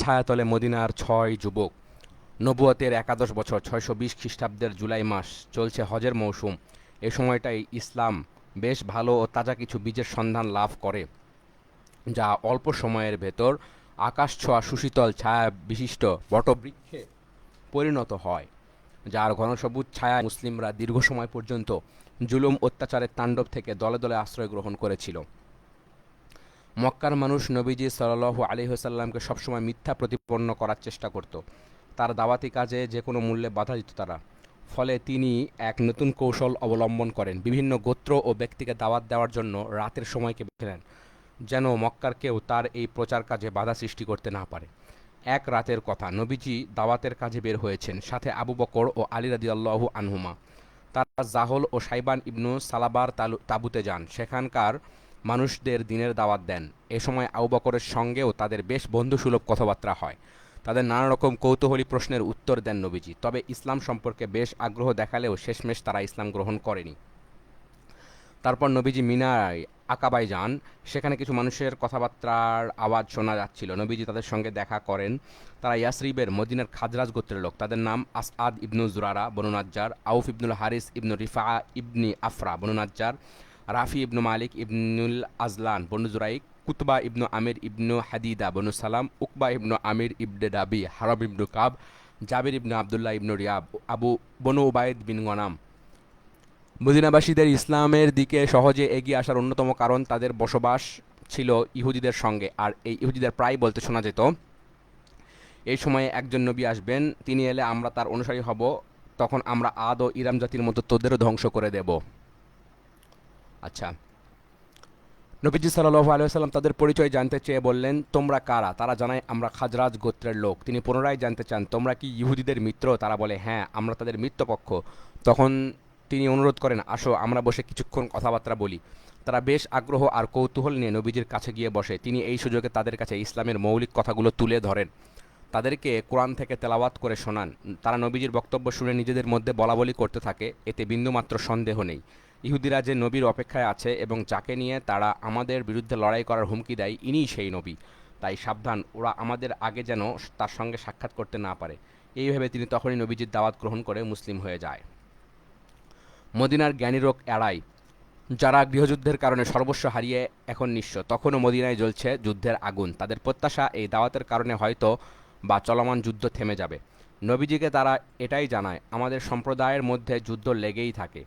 ছায়াতলে মদিনার ৬ যুবক। নবুয়তের একাদশ বছর ৬২০ খ্রিস্টাব্দের জুলাই মাস, চলছে হজের মৌসুম। এ সময়টাই ইসলাম বেশ ভালো ও তাজা কিছু বীজের সন্ধান লাভ করে, যা অল্প সময়ের ভেতর আকাশ ছোঁয়া সুশীতল ছায়া বিশিষ্ট বটবৃক্ষে পরিণত হয়, যার ঘনসবুজ ছায়ায় মুসলিমরা দীর্ঘ সময় পর্যন্ত জুলুম অত্যাচারের তাণ্ডব থেকে দলে দলে আশ্রয় গ্রহণ করেছিল। মক্কার মানুষ নবীজি সাল্লাল্লাহু আলাইহি ওয়াসাল্লামকে সবসময় মিথ্যা প্রতিপন্ন করার চেষ্টা করত। তার দাওয়াতি কাজে যে কোনো মূল্যে বাধা দিত তারা। ফলে তিনি এক নতুন কৌশল অবলম্বন করেন, বিভিন্ন গোত্র ও ব্যক্তিকে দাওয়াত দেওয়ার জন্য রাতের সময়কে বেছে নেন, যেন মক্কার কেউ তার এই প্রচার কাজে বাধা সৃষ্টি করতে না পারে। এক রাতের কথা, নবীজি দাওয়াতের কাজে বের হয়েছেন, সাথে আবু বকর ও আলী রাদিয়াল্লাহু আনহুমা। তারা জাহল ও সাইবান ইবনু সালাবার তাবুতে যান, সেখানকার মানুষদের দিনের দাওয়াত দেন। এ সময় আবু বকরের সঙ্গেও তাদের বেশ বন্ধুসুলভ কথাবার্তা হয়। তাদের নানা রকম কৌতূহলী প্রশ্নের উত্তর দেন নবীজি, তবে ইসলাম সম্পর্কে বেশ আগ্রহ দেখালেও শেষমেশ তারা ইসলাম গ্রহণ করেনি। তারপর নবীজি মিনায় আকাবায় যান। সেখানে কিছু মানুষের কথাবার্তার আওয়াজ শোনা যাচ্ছিল। নবীজি তাদের সঙ্গে দেখা করেন। তারা ইয়াসরিবের মদিনার খাজরাজ গোত্রের লোক। তাদের নাম আসআদ ইবনু জুরারা বনু নাজ্জার, আউফ ইবনুল হারিস ইবনু রিফা ইবনি আফরা বনু নাজ্জার, রাফি ইবনু মালিক ইবনুল আজলান বনু জুরাইক, কুতবা ইবনু আমির ইবনু হাদিদা বনু সালাম, উকবা ইবনু আমির ইবনে দাবি, হারব ইবনু কাব, জাবির ইবনু আবদুল্লাহ ইবনু রিয়াব, আবু বনু উবাইদ বিন গনাম। মদিনাবাসীদের ইসলামের দিকে সহজে এগিয়ে আসার অন্যতম কারণ তাদের বসবাস ছিল ইহুদিদের সঙ্গে, আর এই ইহুদিদের প্রায় বলতে শোনা যেত, এই সময়ে একজন নবী আসবেন, তিনি এলে আমরা তার অনুসারী হব, তখন আমরা আদ ও ইরাম জাতির মতো তোদেরও ধ্বংস করে দেব। আচ্ছা, নবীজি সাল্লাল্লাহু আলাইহি ওয়াসাল্লাম তাদের পরিচয় জানতে চেয়ে বললেন, তোমরা কারা? তারা জানায়, আমরা খাজরাজ গোত্রের লোক। তিনি পুনরায় জানতে চান, তোমরা কি ইহুদিদের মিত্র? তারা বলে, হ্যাঁ, আমরা তাদের মিত্রপক্ষ। তখন তিনি অনুরোধ করেন, আসো আমরা বসে কিছুক্ষণ কথাবার্তা বলি। তারা বেশ আগ্রহ আর কৌতূহল নিয়ে নবীজির কাছে গিয়ে বসে। তিনি এই সুযোগে তাদের কাছে ইসলামের মৌলিক কথাগুলো তুলে ধরেন, তাদেরকে কোরআন থেকে তেলাওয়াত করে শোনান। তারা নবীজির বক্তব্য শুনে নিজেদের মধ্যে বলাবলি করতে থাকে, এতে বিন্দুমাত্র সন্দেহ নেই ইহুদিরা যে নবীর অপেক্ষায় আছে এবং যাকে নিয়ে তারা আমাদের বিরুদ্ধে লড়াই করার হুমকি দেয়, ইনিই সেই নবী। তাই সাবধান, ওরা আমাদের আগে যেন তার সঙ্গে সাক্ষাৎ করতে না পারে। এইভাবে তিনি তখনই নবীজির দাওয়াত গ্রহণ করে মুসলিম হয়ে যায়। মদিনার জ্ঞানী লোক এড়ায়, যারা গৃহযুদ্ধের কারণে সর্বস্ব হারিয়ে এখন নিঃস্ব। তখনও মদিনায় জ্বলছে যুদ্ধের আগুন। তাদের প্রত্যাশা, এই দাওয়াতের কারণে হয়তো বা চলমান যুদ্ধ থেমে যাবে। নবীজিকে তারা এটাই জানায়, আমাদের সম্প্রদায়ের মধ্যে যুদ্ধ লেগেই থাকে।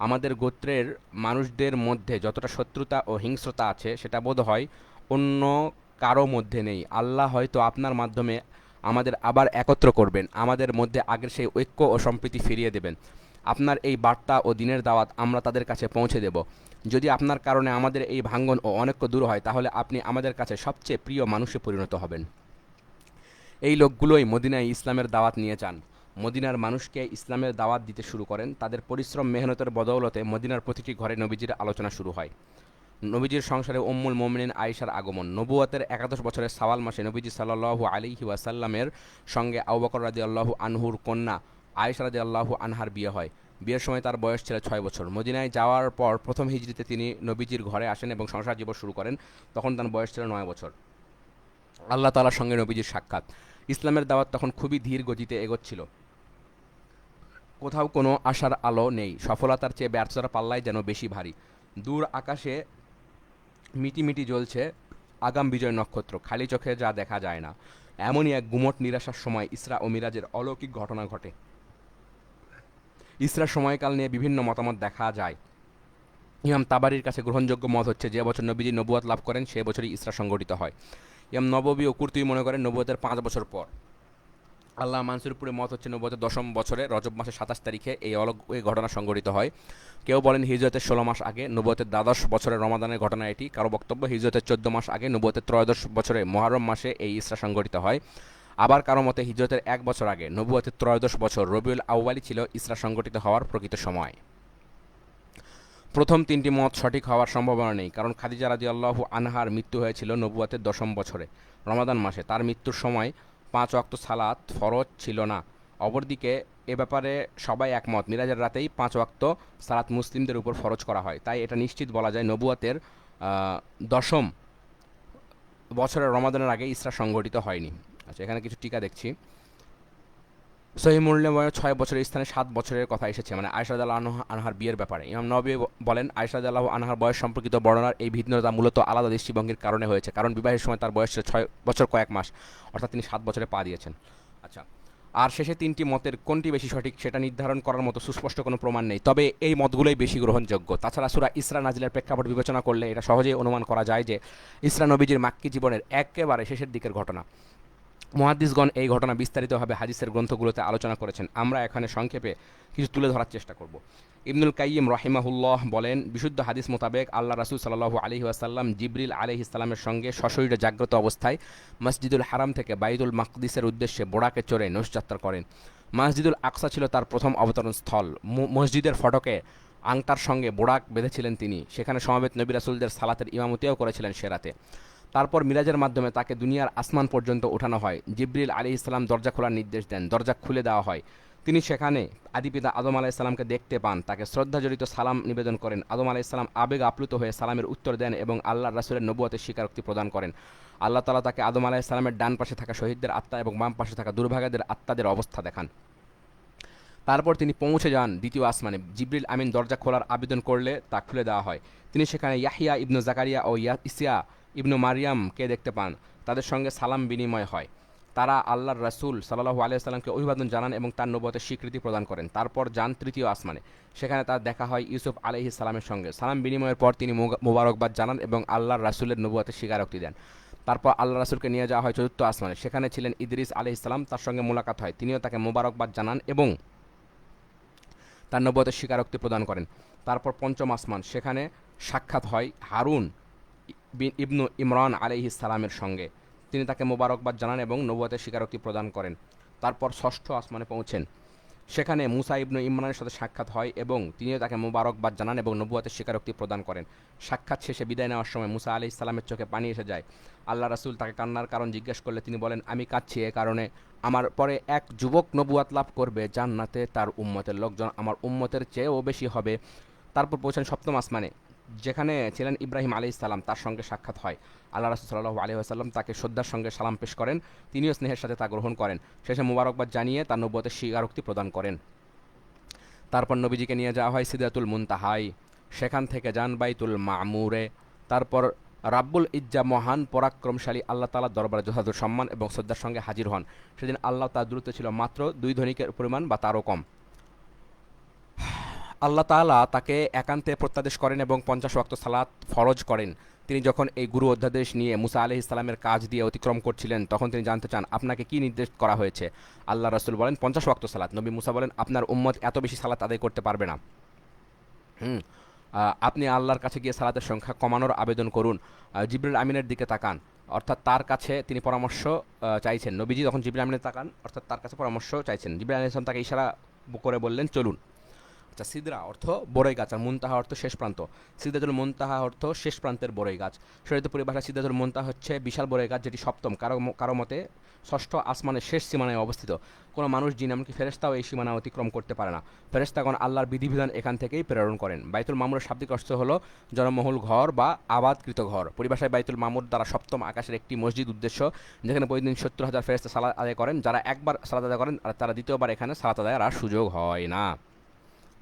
আমাদের গোত্রের মানুষদের মধ্যে যতটা শত্রুতা ও হিংস্রতা আছে, সেটা বোধ হয় অন্য কারো মধ্যে নেই। আল্লাহ হয়তো আপনার মাধ্যমে আমাদের আবার একত্র করবেন, আমাদের মধ্যে আগের সেই ঐক্য ও সম্প্রীতি ফিরিয়ে দেবেন। আপনার এই বার্তা ও দিনের দাওয়াত আমরা তাদের কাছে পৌঁছে দেব। যদি আপনার কারণে আমাদের এই ভাঙ্গন ও অনৈক্য দূর হয়, তাহলে আপনি আমাদের কাছে সবচেয়ে প্রিয় মানুষে পরিণত হবেন। এই লোকগুলোই মদিনায় ইসলামের দাওয়াত নিয়ে যান, মদিনার মানুষকে ইসলামের দাওয়াত দিতে শুরু করেন। তাদের পরিশ্রম মেহনতের বদৌলতে মদিনার প্রতিটি ঘরে নবীজির আলোচনা শুরু হয়। নবীজির সংসারে উম্মুল মোমিনিন আয়েশার আগমন। নবুয়তের একাদশ বছরের সাওয়াল মাসে নবীজি সাল্লাল্লাহু আলাইহি ওয়াসাল্লামের সঙ্গে আবু বকর রাদিয়াল্লাহু আনহুর কন্যা আয়েশা রাদিয়াল্লাহু আনহার বিয়ে হয়। বিয়ের সময় তার বয়স ছিল 6 বছর। মদিনায় যাওয়ার পর প্রথম হিজরিতে তিনি নবীজির ঘরে আসেন এবং সংসার জীবন শুরু করেন। তখন তার বয়স ছিল 9 বছর। আল্লাহ তাআলার সঙ্গে নবীজির সাক্ষাৎ। ইসলামের দাওয়াত তখন খুবই ধীর গতিতে এগোচ্ছিল। কোথাও কোনো আশার আলো নেই। সফলতার চেয়ে ব্যর্থতার পাল্লাই যেন বেশি ভারী। দূর আকাশে মিটিমিটি জ্বলছে আগাম বিজয় নক্ষত্র, খালি চোখে যা দেখা যায় না। এমনই এক গুমট নিরাশার সময় ইসরা ও মিরাজের অলৌকিক ঘটনা ঘটে। ইসরার সময়কাল নিয়ে বিভিন্ন মতামত দেখা যায়। ইমাম তাবারির কাছে গ্রহণযোগ্য মত হচ্ছে, যে বছর নবীজি নবুয়ত লাভ করেন সে বছরই ইসরা সংঘটিত হয়। ইমাম নববী ও কুরতুবী মনে করেন নবুয়তের 5 বছর পর। আল্লাহ মানসুরপুরের মত হচ্ছে নবুয়তের 10ম বছরে রজব মাসের 27 তারিখে এই ঘটনা সংঘটিত হয়। কেউ বলেন হিজরতের 16 মাস আগে, নবুয়তের 12 বছরের রমাদানের ঘটনা এটি। কারো বক্তব্য হিজরতের 14 মাস আগে, নবুয়তের 13 বছরে মুহররম মাসে এই ইসরা সংঘটিত হয়। আবার কারো মতে হিজরতের 1 বছর আগে, নবুয়তের 13 বছর রবিউল আউয়ালি ছিল ইসরা সংঘটিত হওয়ার প্রকৃত সময়। প্রথম তিনটি মত সঠিক হওয়ার সম্ভাবনা নেই, কারণ খাদিজা রাদিয়াল্লাহু আনহার মৃত্যু হয়েছিল নবুয়তের 10ম বছরে রমাদান মাসে। তার মৃত্যুর সময় 5 ওয়াক্ত সালাত ফরজ ছিল না। অপরদিকে এ ব্যাপারে সবাই একমত, মিরাজের রাতেই 5 ওয়াক্ত সালাত মুসলিমদের উপর ফরজ করা হয়। তাই এটা নিশ্চিত বলা যায় নবুয়তের 10ম বছরের রমাদানের আগে ইসরা সংঘটিত হয়নি। আচ্ছা, এখানে কিছু টিকা দেখছি। সহিহ মুসলিমে 6 বছরের স্থানে 7 বছরের কথা এসেছে, মানে আয়েশা রাদিয়াল্লাহু আনহার বিয়ের ব্যাপারে। ইমাম নবী বলেন, আয়েশা রাদিয়াল্লাহু আনহার বয়স সম্পর্কিত বর্ণনার এই ভিন্নতা মূলত আলাদা দৃষ্টিভঙ্গির কারণে হয়েছে, কারণ বিবাহের সময় তার বয়স ছিল 6 বছর কয়েক মাস, অর্থাৎ তিনি 7 বছরে পা দিয়েছেন। আচ্ছা, আর শেষে তিনটি মতের কোনটি বেশি সঠিক সেটা নির্ধারণ করার মতো সুস্পষ্ট কোনো প্রমাণ নেই, তবে এই মতগুলোই বেশি গ্রহণযোগ্য। তাছাড়া সূরা ইসরা নাজিলের প্রেক্ষাপট বিবেচনা করলে এটা সহজেই অনুমান করা যায় যে ইসরা নবীজির মাক্কি জীবনের একেবারে শেষের দিকের ঘটনা। মুহাদ্দিসগণ এই ঘটনা বিস্তারিতভাবে হাদিসের গ্রন্থগুলোতে আলোচনা করেছেন, আমরা এখানে সংক্ষেপে কিছু তুলে ধরার চেষ্টা করব। ইবনুল কাইয়িম রাহিমাহুল্লাহ বলেন, বিশুদ্ধ হাদিস মোতাবেক আল্লাহ রাসূল সাল্লাল্লাহু আলাইহি ওয়াসাল্লাম জিবরিল আলাইহিস সালামের সঙ্গে সশরীরে জাগ্রত অবস্থায় মসজিদুল হারাম থেকে বাইতুল মাকদিসের উদ্দেশ্যে বোড়াকে চড়ে নৌযাত্রা করেন। মসজিদুল আকসা ছিল তার প্রথম অবতরণ স্থল। মসজিদের ফটকে আংটার সঙ্গে বোড়াক বেঁধেছিলেন তিনি, সেখানে সমবেত নবী রাসূলদের সালাতের ইমামতিও করেছিলেন সে রাতে। তারপর মিরাজের মাধ্যমে তাকে দুনিয়ার আসমান পর্যন্ত ওঠানো হয়। জিবরিল আলাইহিস সালাম দরজা খোলার নির্দেশ দেন, দরজা খুলে দেওয়া হয়। তিনি সেখানে আদিপিতা আদম আলাইহিস সালামকে দেখতে পান, তাকে শ্রদ্ধাজড়িত সালাম নিবেদন করেন। আদম আলাইহিস সালাম আবেগ আপ্লুত হয়ে সালামের উত্তর দেন এবং আল্লাহর রাসূলের নবুয়তের স্বীকারোক্তি প্রদান করেন। আল্লাহ তাআলা তাকে আদম আলাইহিস সালামের ডান পাশে থাকা শহীদদের আত্মা এবং বাম পাশে থাকা দুর্ভাগাদের আত্মাদের অবস্থা দেখান। তারপর তিনি পৌঁছে যান দ্বিতীয় আসমানে। জিবরিল আমিন দরজা খোলার আবেদন করলে তা খুলে দেওয়া হয়। তিনি সেখানে ইয়াহিয়া ইবনু জাকারিয়া ও ইসিয়া ইবনু মারিয়ামকে দেখতে পান, তাদের সঙ্গে সালাম বিনিময় হয়। তারা আল্লাহর রাসূল সাল্লাল্লাহু আলাইহি সাল্লামকে অভিবাদন জানান এবং তার নবুয়তের স্বীকৃতি প্রদান করেন। তারপর যান তৃতীয় আসমানে, সেখানে তার দেখা হয় ইউসুফ আলাইহিস সালামের সঙ্গে। সালাম বিনিময়ের পর তিনি মোবারকবাদ জানান এবং আল্লাহর রাসূলের নবুয়তের স্বীকারোক্তি দেন। তারপর আল্লাহ রাসূলকে নিয়ে যাওয়া হয় চতুর্থ আসমানে, সেখানে ছিলেন ইদ্রিস আলাইহিস সালাম, তার সঙ্গে মোলাকাত হয়। তিনিও তাকে মোবারকবাদ জানান এবং তার নবুয়তের স্বীকারোক্তি প্রদান করেন। তারপর পঞ্চম আসমান, সেখানে সাক্ষাৎ হয় হারুন ইবনু ইমরান আলাইহিস সালামের সঙ্গে। তিনি তাকে মোবারকবাদ জানান এবং নবুয়তের স্বীকারোক্তি প্রদান করেন। তারপর ষষ্ঠ আসমানে পৌঁছেন, সেখানে মুসা ইবনু ইমরানের সাথে সাক্ষাৎ হয় এবং তিনিও তাকে মোবারকবাদ জানান এবং নবুয়তের স্বীকারোক্তি প্রদান করেন। সাক্ষাৎ শেষে বিদায় নেওয়ার সময় মুসা আলাইহিস সালামের চোখে পানি এসে যায়। আল্লাহ রাসূল তাকে কান্নার কারণ জিজ্ঞেস করলে তিনি বলেন, আমি কাঁদছি এ কারণে, আমার পরে এক যুবক নবুয়াত লাভ করবে, জান্নাতে তার উম্মতের লোকজন আমার উম্মতের চেয়েও বেশি হবে। তারপর পৌঁছেন সপ্তম আসমানে, যেখানে ছিলেন ইব্রাহিম আলাইহিস সালাম, তার সঙ্গে সাক্ষাৎ হয়। আল্লাহ রাসূল সাল্লাল্লাহু আলাইহি ওয়াসাল্লাম তাকে শ্রদ্ধার সঙ্গে সালাম পেশ করেন, তিনিও স্নেহের সাথে তা গ্রহণ করেন। শেষে মুবারকবাদ জানিয়ে তার নবুয়তের স্বীকারোক্তি প্রদান করেন। তারপর নবীজিকে নিয়ে যাওয়া হয় সিদরাতুল মুনতাহায়, সেখান থেকে যান বাইতুল মামুরে। তারপর রাব্বুল ইজ্জা মহান পরাক্রমশালী আল্লাহ তাআলার দরবারে যথাযথ সম্মান এবং শ্রদ্ধার সঙ্গে হাজির হন। সেদিন আল্লাহ তার দূরত্ব ছিল মাত্র 2 ধনিকের পরিমাণ বা তারও কম। আল্লাহ তাআলা তাকে একান্তে প্রত্যাদেশ করেন এবং 50 ওয়াক্ত সালাত ফরজ করেন। তিনি যখন এই গুরু অধ্যাদেশ নিয়ে মুসা আলাইহিস সালামের কাজ দিয়ে অতিক্রম করছিলেন, তখন তিনি জানতে চান, আপনাকে কি নির্দেশ করা হয়েছে? আল্লাহ রাসূল বলেন, 50 ওয়াক্ত সালাত। নবী মুসা বলেন, আপনার উম্মত এত বেশি সালাত আদায় করতে পারবে না। হুম আপনি আল্লাহর কাছে গিয়ে সালাতের সংখ্যা কমানোর আবেদন করুন। জিবরিল আমিনের দিকে তাকান, অর্থাৎ তার কাছে তিনি পরামর্শ চাইছেন। নবীজি তখন জিবরিল আমিনের তাকান, অর্থাৎ তার কাছে পরামর্শ চাইছেন। জিবরিল আলাইহিস সালাম তাকে ইশারা করে বললেন, চলুন। আচ্ছা, সিদরা অর্থ বড়ই গাছ, আর মুনতাহা অর্থ শেষ প্রান্ত। সিদরাতুল মুনতাহা অর্থ শেষ প্রান্তের বড়ই গাছ। শরীয়তের পরিভাষা সিদরাতুল মুনতাহা হচ্ছে বিশাল বড়ই গাছ, যেটি সপ্তম, কারো মতে ষষ্ঠ আসমানের শেষ সীমানায় অবস্থিত। কোনো মানুষ, জিন, এমনকি ফেরেশতাও এই সীমানা অতিক্রম করতে পারে না। ফেরেশতাগণ আল্লাহর বিধিবিধান এখান থেকেই প্রেরণ করেন। বাইতুল মামুরের শাব্দিক অর্থ হলো জনমহল ঘর বা আবাদকৃত ঘর। পরিভাষায় বাইতুল মামুর দ্বারা সপ্তম আকাশের একটি মসজিদ উদ্দেশ্য, যেখানে প্রতিদিন 70,000 ফেরেশতা সালাত আদায় করেন। যারা একবার সালাত আদায় করেন আর তারা দ্বিতীয়বার এখানে সালাত আদায়ের আর সুযোগ হয় না।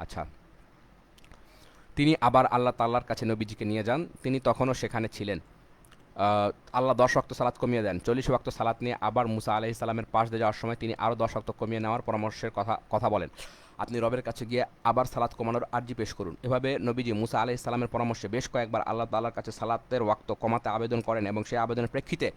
আচ্ছা, তিনি আবার আল্লাহ তাআলার কাছে নবীজিকে নিয়ে যান, তিনি তখনও সেখানে ছিলেন। আল্লাহ 10 ওয়াক্ত সালাত কমিয়ে দেন। 40 ওয়াক্ত সালাত নিয়ে আবার মুসা আলাইহিস সালামের পাশ দিয়ে যাওয়ার সময় তিনি আরও 10 ওয়াক্ত কমিয়ে নেওয়ার পরামর্শের কথা বলেন। আপনি রবের কাছে গিয়ে আবার সালাত কমানোর আর্জি পেশ করুন। এভাবে নবীজি মুসা আলাইহিস সালামের পরামর্শে বেশ কয়েকবার আল্লাহ তাআলার কাছে সালাতের ওয়াক্ত কমাতে আবেদন করেন এবং সেই আবেদনের প্রেক্ষিতে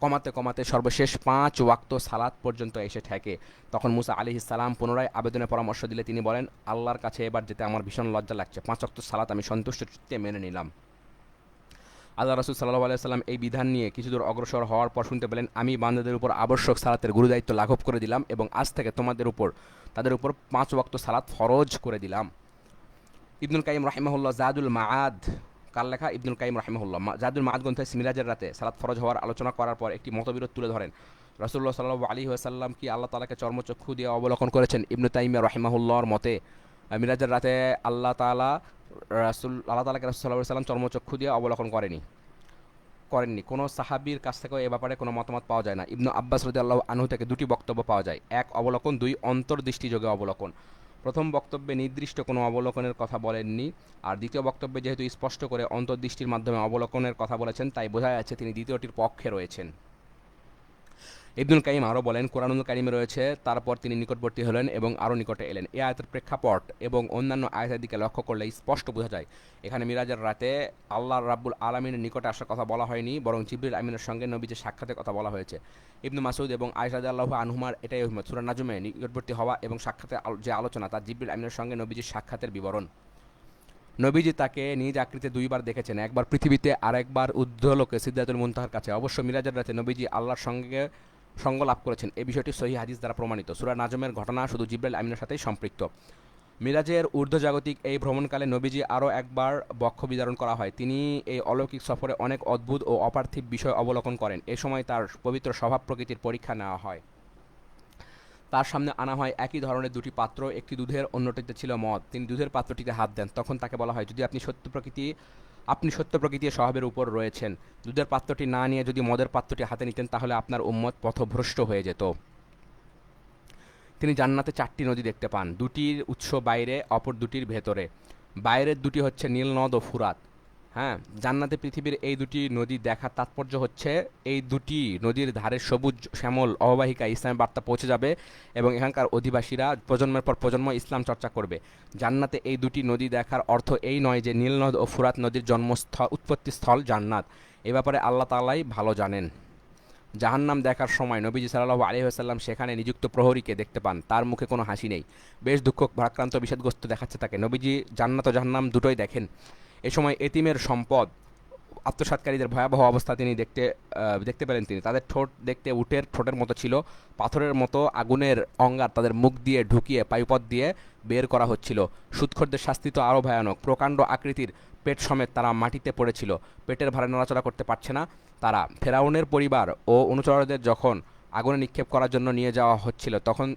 কমাতে কমাতে সর্বশেষ 5 ওয়াক্ত সালাত পর্যন্ত এসে ঠেকে। তখন মুসা আলাইহিস সালাম পুনরায় আবেদনের পরামর্শ দিলে তিনি বলেন, আল্লাহর কাছে এবার যেতে আমার ভীষণ লজ্জা লাগছে। 5 ওয়াক্ত সালাত আমি সন্তুষ্ট চিত্তে মেনে নিলাম। আল্লাহ রাসূল সাল্লাল্লাহু আলাইহি সাল্লাম এই বিধান নিয়ে কিছুদূর অগ্রসর হওয়ার পর শুনতে পেলেন, আমি বান্দাদের উপর আবশ্যক সালাতের গুরুদায়িত্ব লাঘব করে দিলাম এবং আজ থেকে তাদের উপর 5 ওয়াক্ত সালাত ফরজ করে দিলাম। ইবনুল কাইয়িম রাহিমাহুল্লাহ জাদুল মাআদ, কার লেখা? ইবনুল কাইয়িম রাহিমাহুল্লাহ জাদুল মাআদ গ্রন্থে মিরাজের রাতে সালাত ফরজ হওয়ার আলোচনা করার পর একটি মতবিরোধ তুলে ধরেন। রাসূলুল্লাহ সাল্লাল্লাহু আলাইহি ওয়াসাল্লাম কি আল্লাহ তাআলাকে চর্মচক্ষু দিয়ে অবলোকন করেছেন? ইবনু তাইমিয়া রাহিমাহুল্লাহর মতে মিরাজের রাতে আল্লাহ তাআলাকে রাসূল সাল্লাল্লাহু আলাইহি ওয়াসাল্লাম চর্মচক্ষু দিয়ে অবলোকন করেনি। করেননি। কোনো সাহাবীর কাছ থেকেও এ ব্যাপারে কোনো মতামত পাওয়া যায় না। ইবনু আব্বাস রাদিয়াল্লাহু আনহু থেকে দুটি বক্তব্য পাওয়া যায়। এক অবলোকন, দুই অন্তর্দৃষ্টিযোগে অবলোকন। প্রথম বক্তব্যে নির্দিষ্ট কোনো অবলোকনের কথা বলেননি, আর দ্বিতীয় বক্তব্যে যেহেতু স্পষ্ট করে অন্তর্দৃষ্টির মাধ্যমে অবলোকনের কথা বলেছেন, তাই বোঝা যাচ্ছে তিনি দ্বিতীয়টির পক্ষে রয়েছেন। ইবনুল কাইম আরও বলেন, কোরআনুল কারিমে রয়েছে, তারপর তিনি নিকটবর্তী হলেন এবং আরও নিকটে এলেন। এ আয়াতের প্রেক্ষাপট এবং অন্যান্য আয়াতের দিকে লক্ষ্য করলে স্পষ্ট বোঝা যায় এখানে মিরাজের রাতে আল্লাহ রাব্বুল আলামিনের নিকটে আসার কথা বলা হয়নি, বরং জিবরিল আমিনের সঙ্গে নবীজির সাক্ষাতের কথা বলা হয়েছে। ইবনু মাসউদ এবং আয়েশা রাদিয়াল্লাহু আনহুমার এটাই অভিমত। সূরা নাজমে নিকটবর্তী হওয়া এবং সাক্ষাতের যে আলোচনা, তা জিবরিল আমিনের সঙ্গে নবীজির সাক্ষাতের বিবরণ। নবীজি তাকে নিজ আকৃতিতে দুইবার দেখেছেন, একবার পৃথিবীতে আর একবার ঊর্ধ্বলোকে সিদরাতুল মুনতাহার কাছে। অবশ্য মিরাজের রাতে নবীজি আল্লাহর সঙ্গে সঙ্গ লাভ করেছেন, এই বিষয়টি সহিহ হাদিস দ্বারা প্রমাণিত। সূরা নাজমের ঘটনা শুধু জিবরাইল আমিনের সাথেই সম্পৃক্ত। মিরাজের ঊর্ধ্বজাগতিক এই ভ্রমণকালে নবীজি আরও একবার বক্ষ বিদারণ করা হয়। তিনি এই অলৌকিক সফরে অনেক অদ্ভুত ও অপার্থিব বিষয় অবলোকন করেন। এ সময় তার পবিত্র স্বভাব প্রকৃতির পরীক্ষা নেওয়া হয়। তার সামনে আনা হয় একই ধরনের দুটি পাত্র, একটি দুধের, অন্যটিতে ছিল মদ। তিনি দুধের পাত্রটিতে হাত দেন, তখন তাকে বলা হয়, যদি আপনি সত্য প্রকৃতির স্বভাবের উপর রয়েছেন, দুধের পাত্রটি না নিয়ে যদি মদের পাত্রটি হাতে নিতেন, তাহলে আপনার উম্মত পথভ্রষ্ট হয়ে যেত। তিনি জান্নাতে 4টি নদী দেখতে পান, দুটির উৎস বাইরে, অপর দুটির ভেতরে। বাইরের দুটি হচ্ছে নীল নদ ও ফুরাত। হ্যাঁ, জান্নাতে পৃথিবীর এই দুটি নদী দেখার তাৎপর্য হচ্ছে এই দুটি নদীর ধারে সবুজ শ্যামল অববাহিকা ইসলামের বার্তা পৌঁছে যাবে এবং এখানকার অধিবাসীরা প্রজন্মের পর প্রজন্ম ইসলাম চর্চা করবে। জান্নাতে এই দুটি নদী দেখার অর্থ এই নয় যে নীলনদ ও ফুরাত নদীর উৎপত্তিস্থল জান্নাত। এ ব্যাপারে আল্লাহ তাআলাই ভালো জানেন। জাহান্নাম দেখার সময় নবীজি সাল্লাল্লাহু আলাইহি ওয়াসাল্লাম সেখানে নিযুক্ত প্রহরীকে দেখতে পান। তার মুখে কোনো হাসি নেই, বেশ দুঃখ ভারাক্রান্ত বিষাদগ্রস্ত দেখাচ্ছে তাকে। নবীজি জান্নাত ও জাহান্নাম দুটোই দেখেন। এ সময় এতিমের সম্পদ আত্মসাৎকারীদের ভয়াবহ অবস্থা তিনি দেখতে পেলেন। তিনি তাদের ঠোঁট দেখতে উটের ঠোঁটের মতো ছিল, পাথরের মতো আগুনের অঙ্গার তাদের মুখ দিয়ে ঢুকিয়ে পায়ুপথ দিয়ে বের করা হচ্ছিল। সুদখোরদের শাস্তি তো আরও ভয়ানক। প্রকাণ্ড আকৃতির পেট সমেত তারা মাটিতে পড়েছিল, পেটের ভারে নড়াচড়া করতে পারছে না তারা। ফেরাউনের পরিবার ও অনুচরদের যখন আগুনে নিক্ষেপ করার জন্য নিয়ে যাওয়া হচ্ছিল, তখন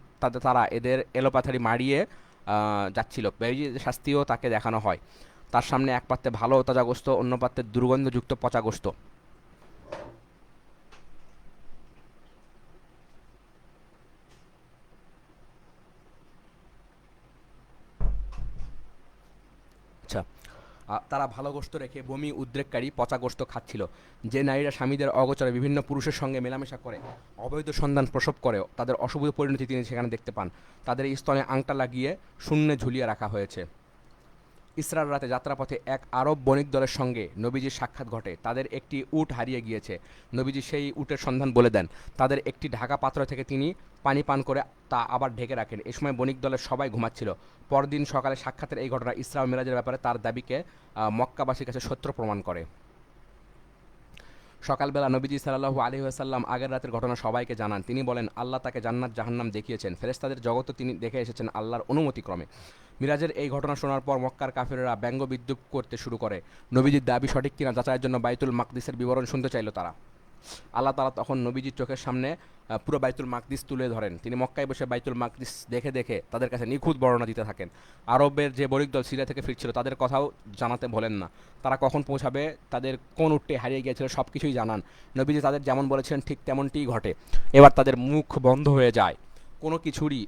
তারা এদের এলোপাথারি মারিয়ে যাচ্ছিল। শাস্তিও তাকে দেখানো হয়। তার সামনে এক পাত্রে ভালো তাজা গোস্ত, অন্য পাত্রে দুর্গন্ধযুক্ত পচা গোস্ত। আচ্ছা, তারা ভালো গোস্ত রেখে বমি উদ্রেককারী পচা গোস্ত খাচ্ছিল। যে নারীরা স্বামীদের অগোচরে বিভিন্ন পুরুষের সঙ্গে মেলামেশা করে, অবৈধ সন্তান প্রসব করে, তাদের অশুভ পরিণতি তিনি সেখানে দেখতে পান। তাদের এই স্তনে আংটা লাগিয়ে শূন্যে ঝুলিয়ে রাখা হয়েছে। ইসরার রাতে যাত্রাপথে এক আরব বণিক দলের সঙ্গে নবীজির সাক্ষাৎ ঘটে। তাদের একটি উট হারিয়ে গিয়েছে। নবীজি সেই উটের সন্ধান বলে দেন। তাদের একটি ঢাকা পাত্র থেকে তিনি পানি পান করে তা আবার ঢেকে রাখেন। এ সময় বণিক দলের সবাই ঘুমাচ্ছিল। পরদিন সকালে সাক্ষাতের এই ঘটনা ইসরা ও মিরাজের ব্যাপারে তার দাবিকে মক্কাবাসীর কাছে সত্য প্রমাণ করে। সকালবেলা নবীজি সাল্লাল্লাহু আলাইহি ওয়াসাল্লাম আগের রাতের ঘটনা সবাইকে জানান। তিনি বলেন, আল্লাহ তাকে জান্নাত জাহান্নাম দেখিয়েছেন। ফেরেশতাদের জগৎও তিনি দেখে এসেছেন আল্লাহর অনুমতিক্রমে। মিরাজের এই ঘটনা শোনার পর মক্কার কাফিররা ব্যঙ্গ বিদ্রূপ করতে শুরু করে। নবীজির দাবি সঠিক কিনা যাচাইয়ের জন্য বাইতুল মাকদিসের বিবরণ শুনতে চাইল তারা। আল্লাহ তাআলা তখন নবীজির চোখের সামনে পুরো বাইতুল মাকদিস তুলে ধরেন। তিনি মক্কায় বসে বাইতুল মাকদিস দেখে দেখে তাদের কাছে নিখুঁত বর্ণনা দিতে থাকেন। আরবের যে বণিক দল সিরিয়া থেকে ফিরছিল, তাদের কথাও জানাতে ভোলেন না। তারা কখন পৌঁছাবে, তাদের কোন উটটি হারিয়ে গিয়েছিল, সব কিছুই জানান। নবীজি তাদের যেমন বলেছিলেন ঠিক তেমনটিই ঘটে। এবার তাদের মুখ বন্ধ হয়ে যায়, কোনো কিছুরই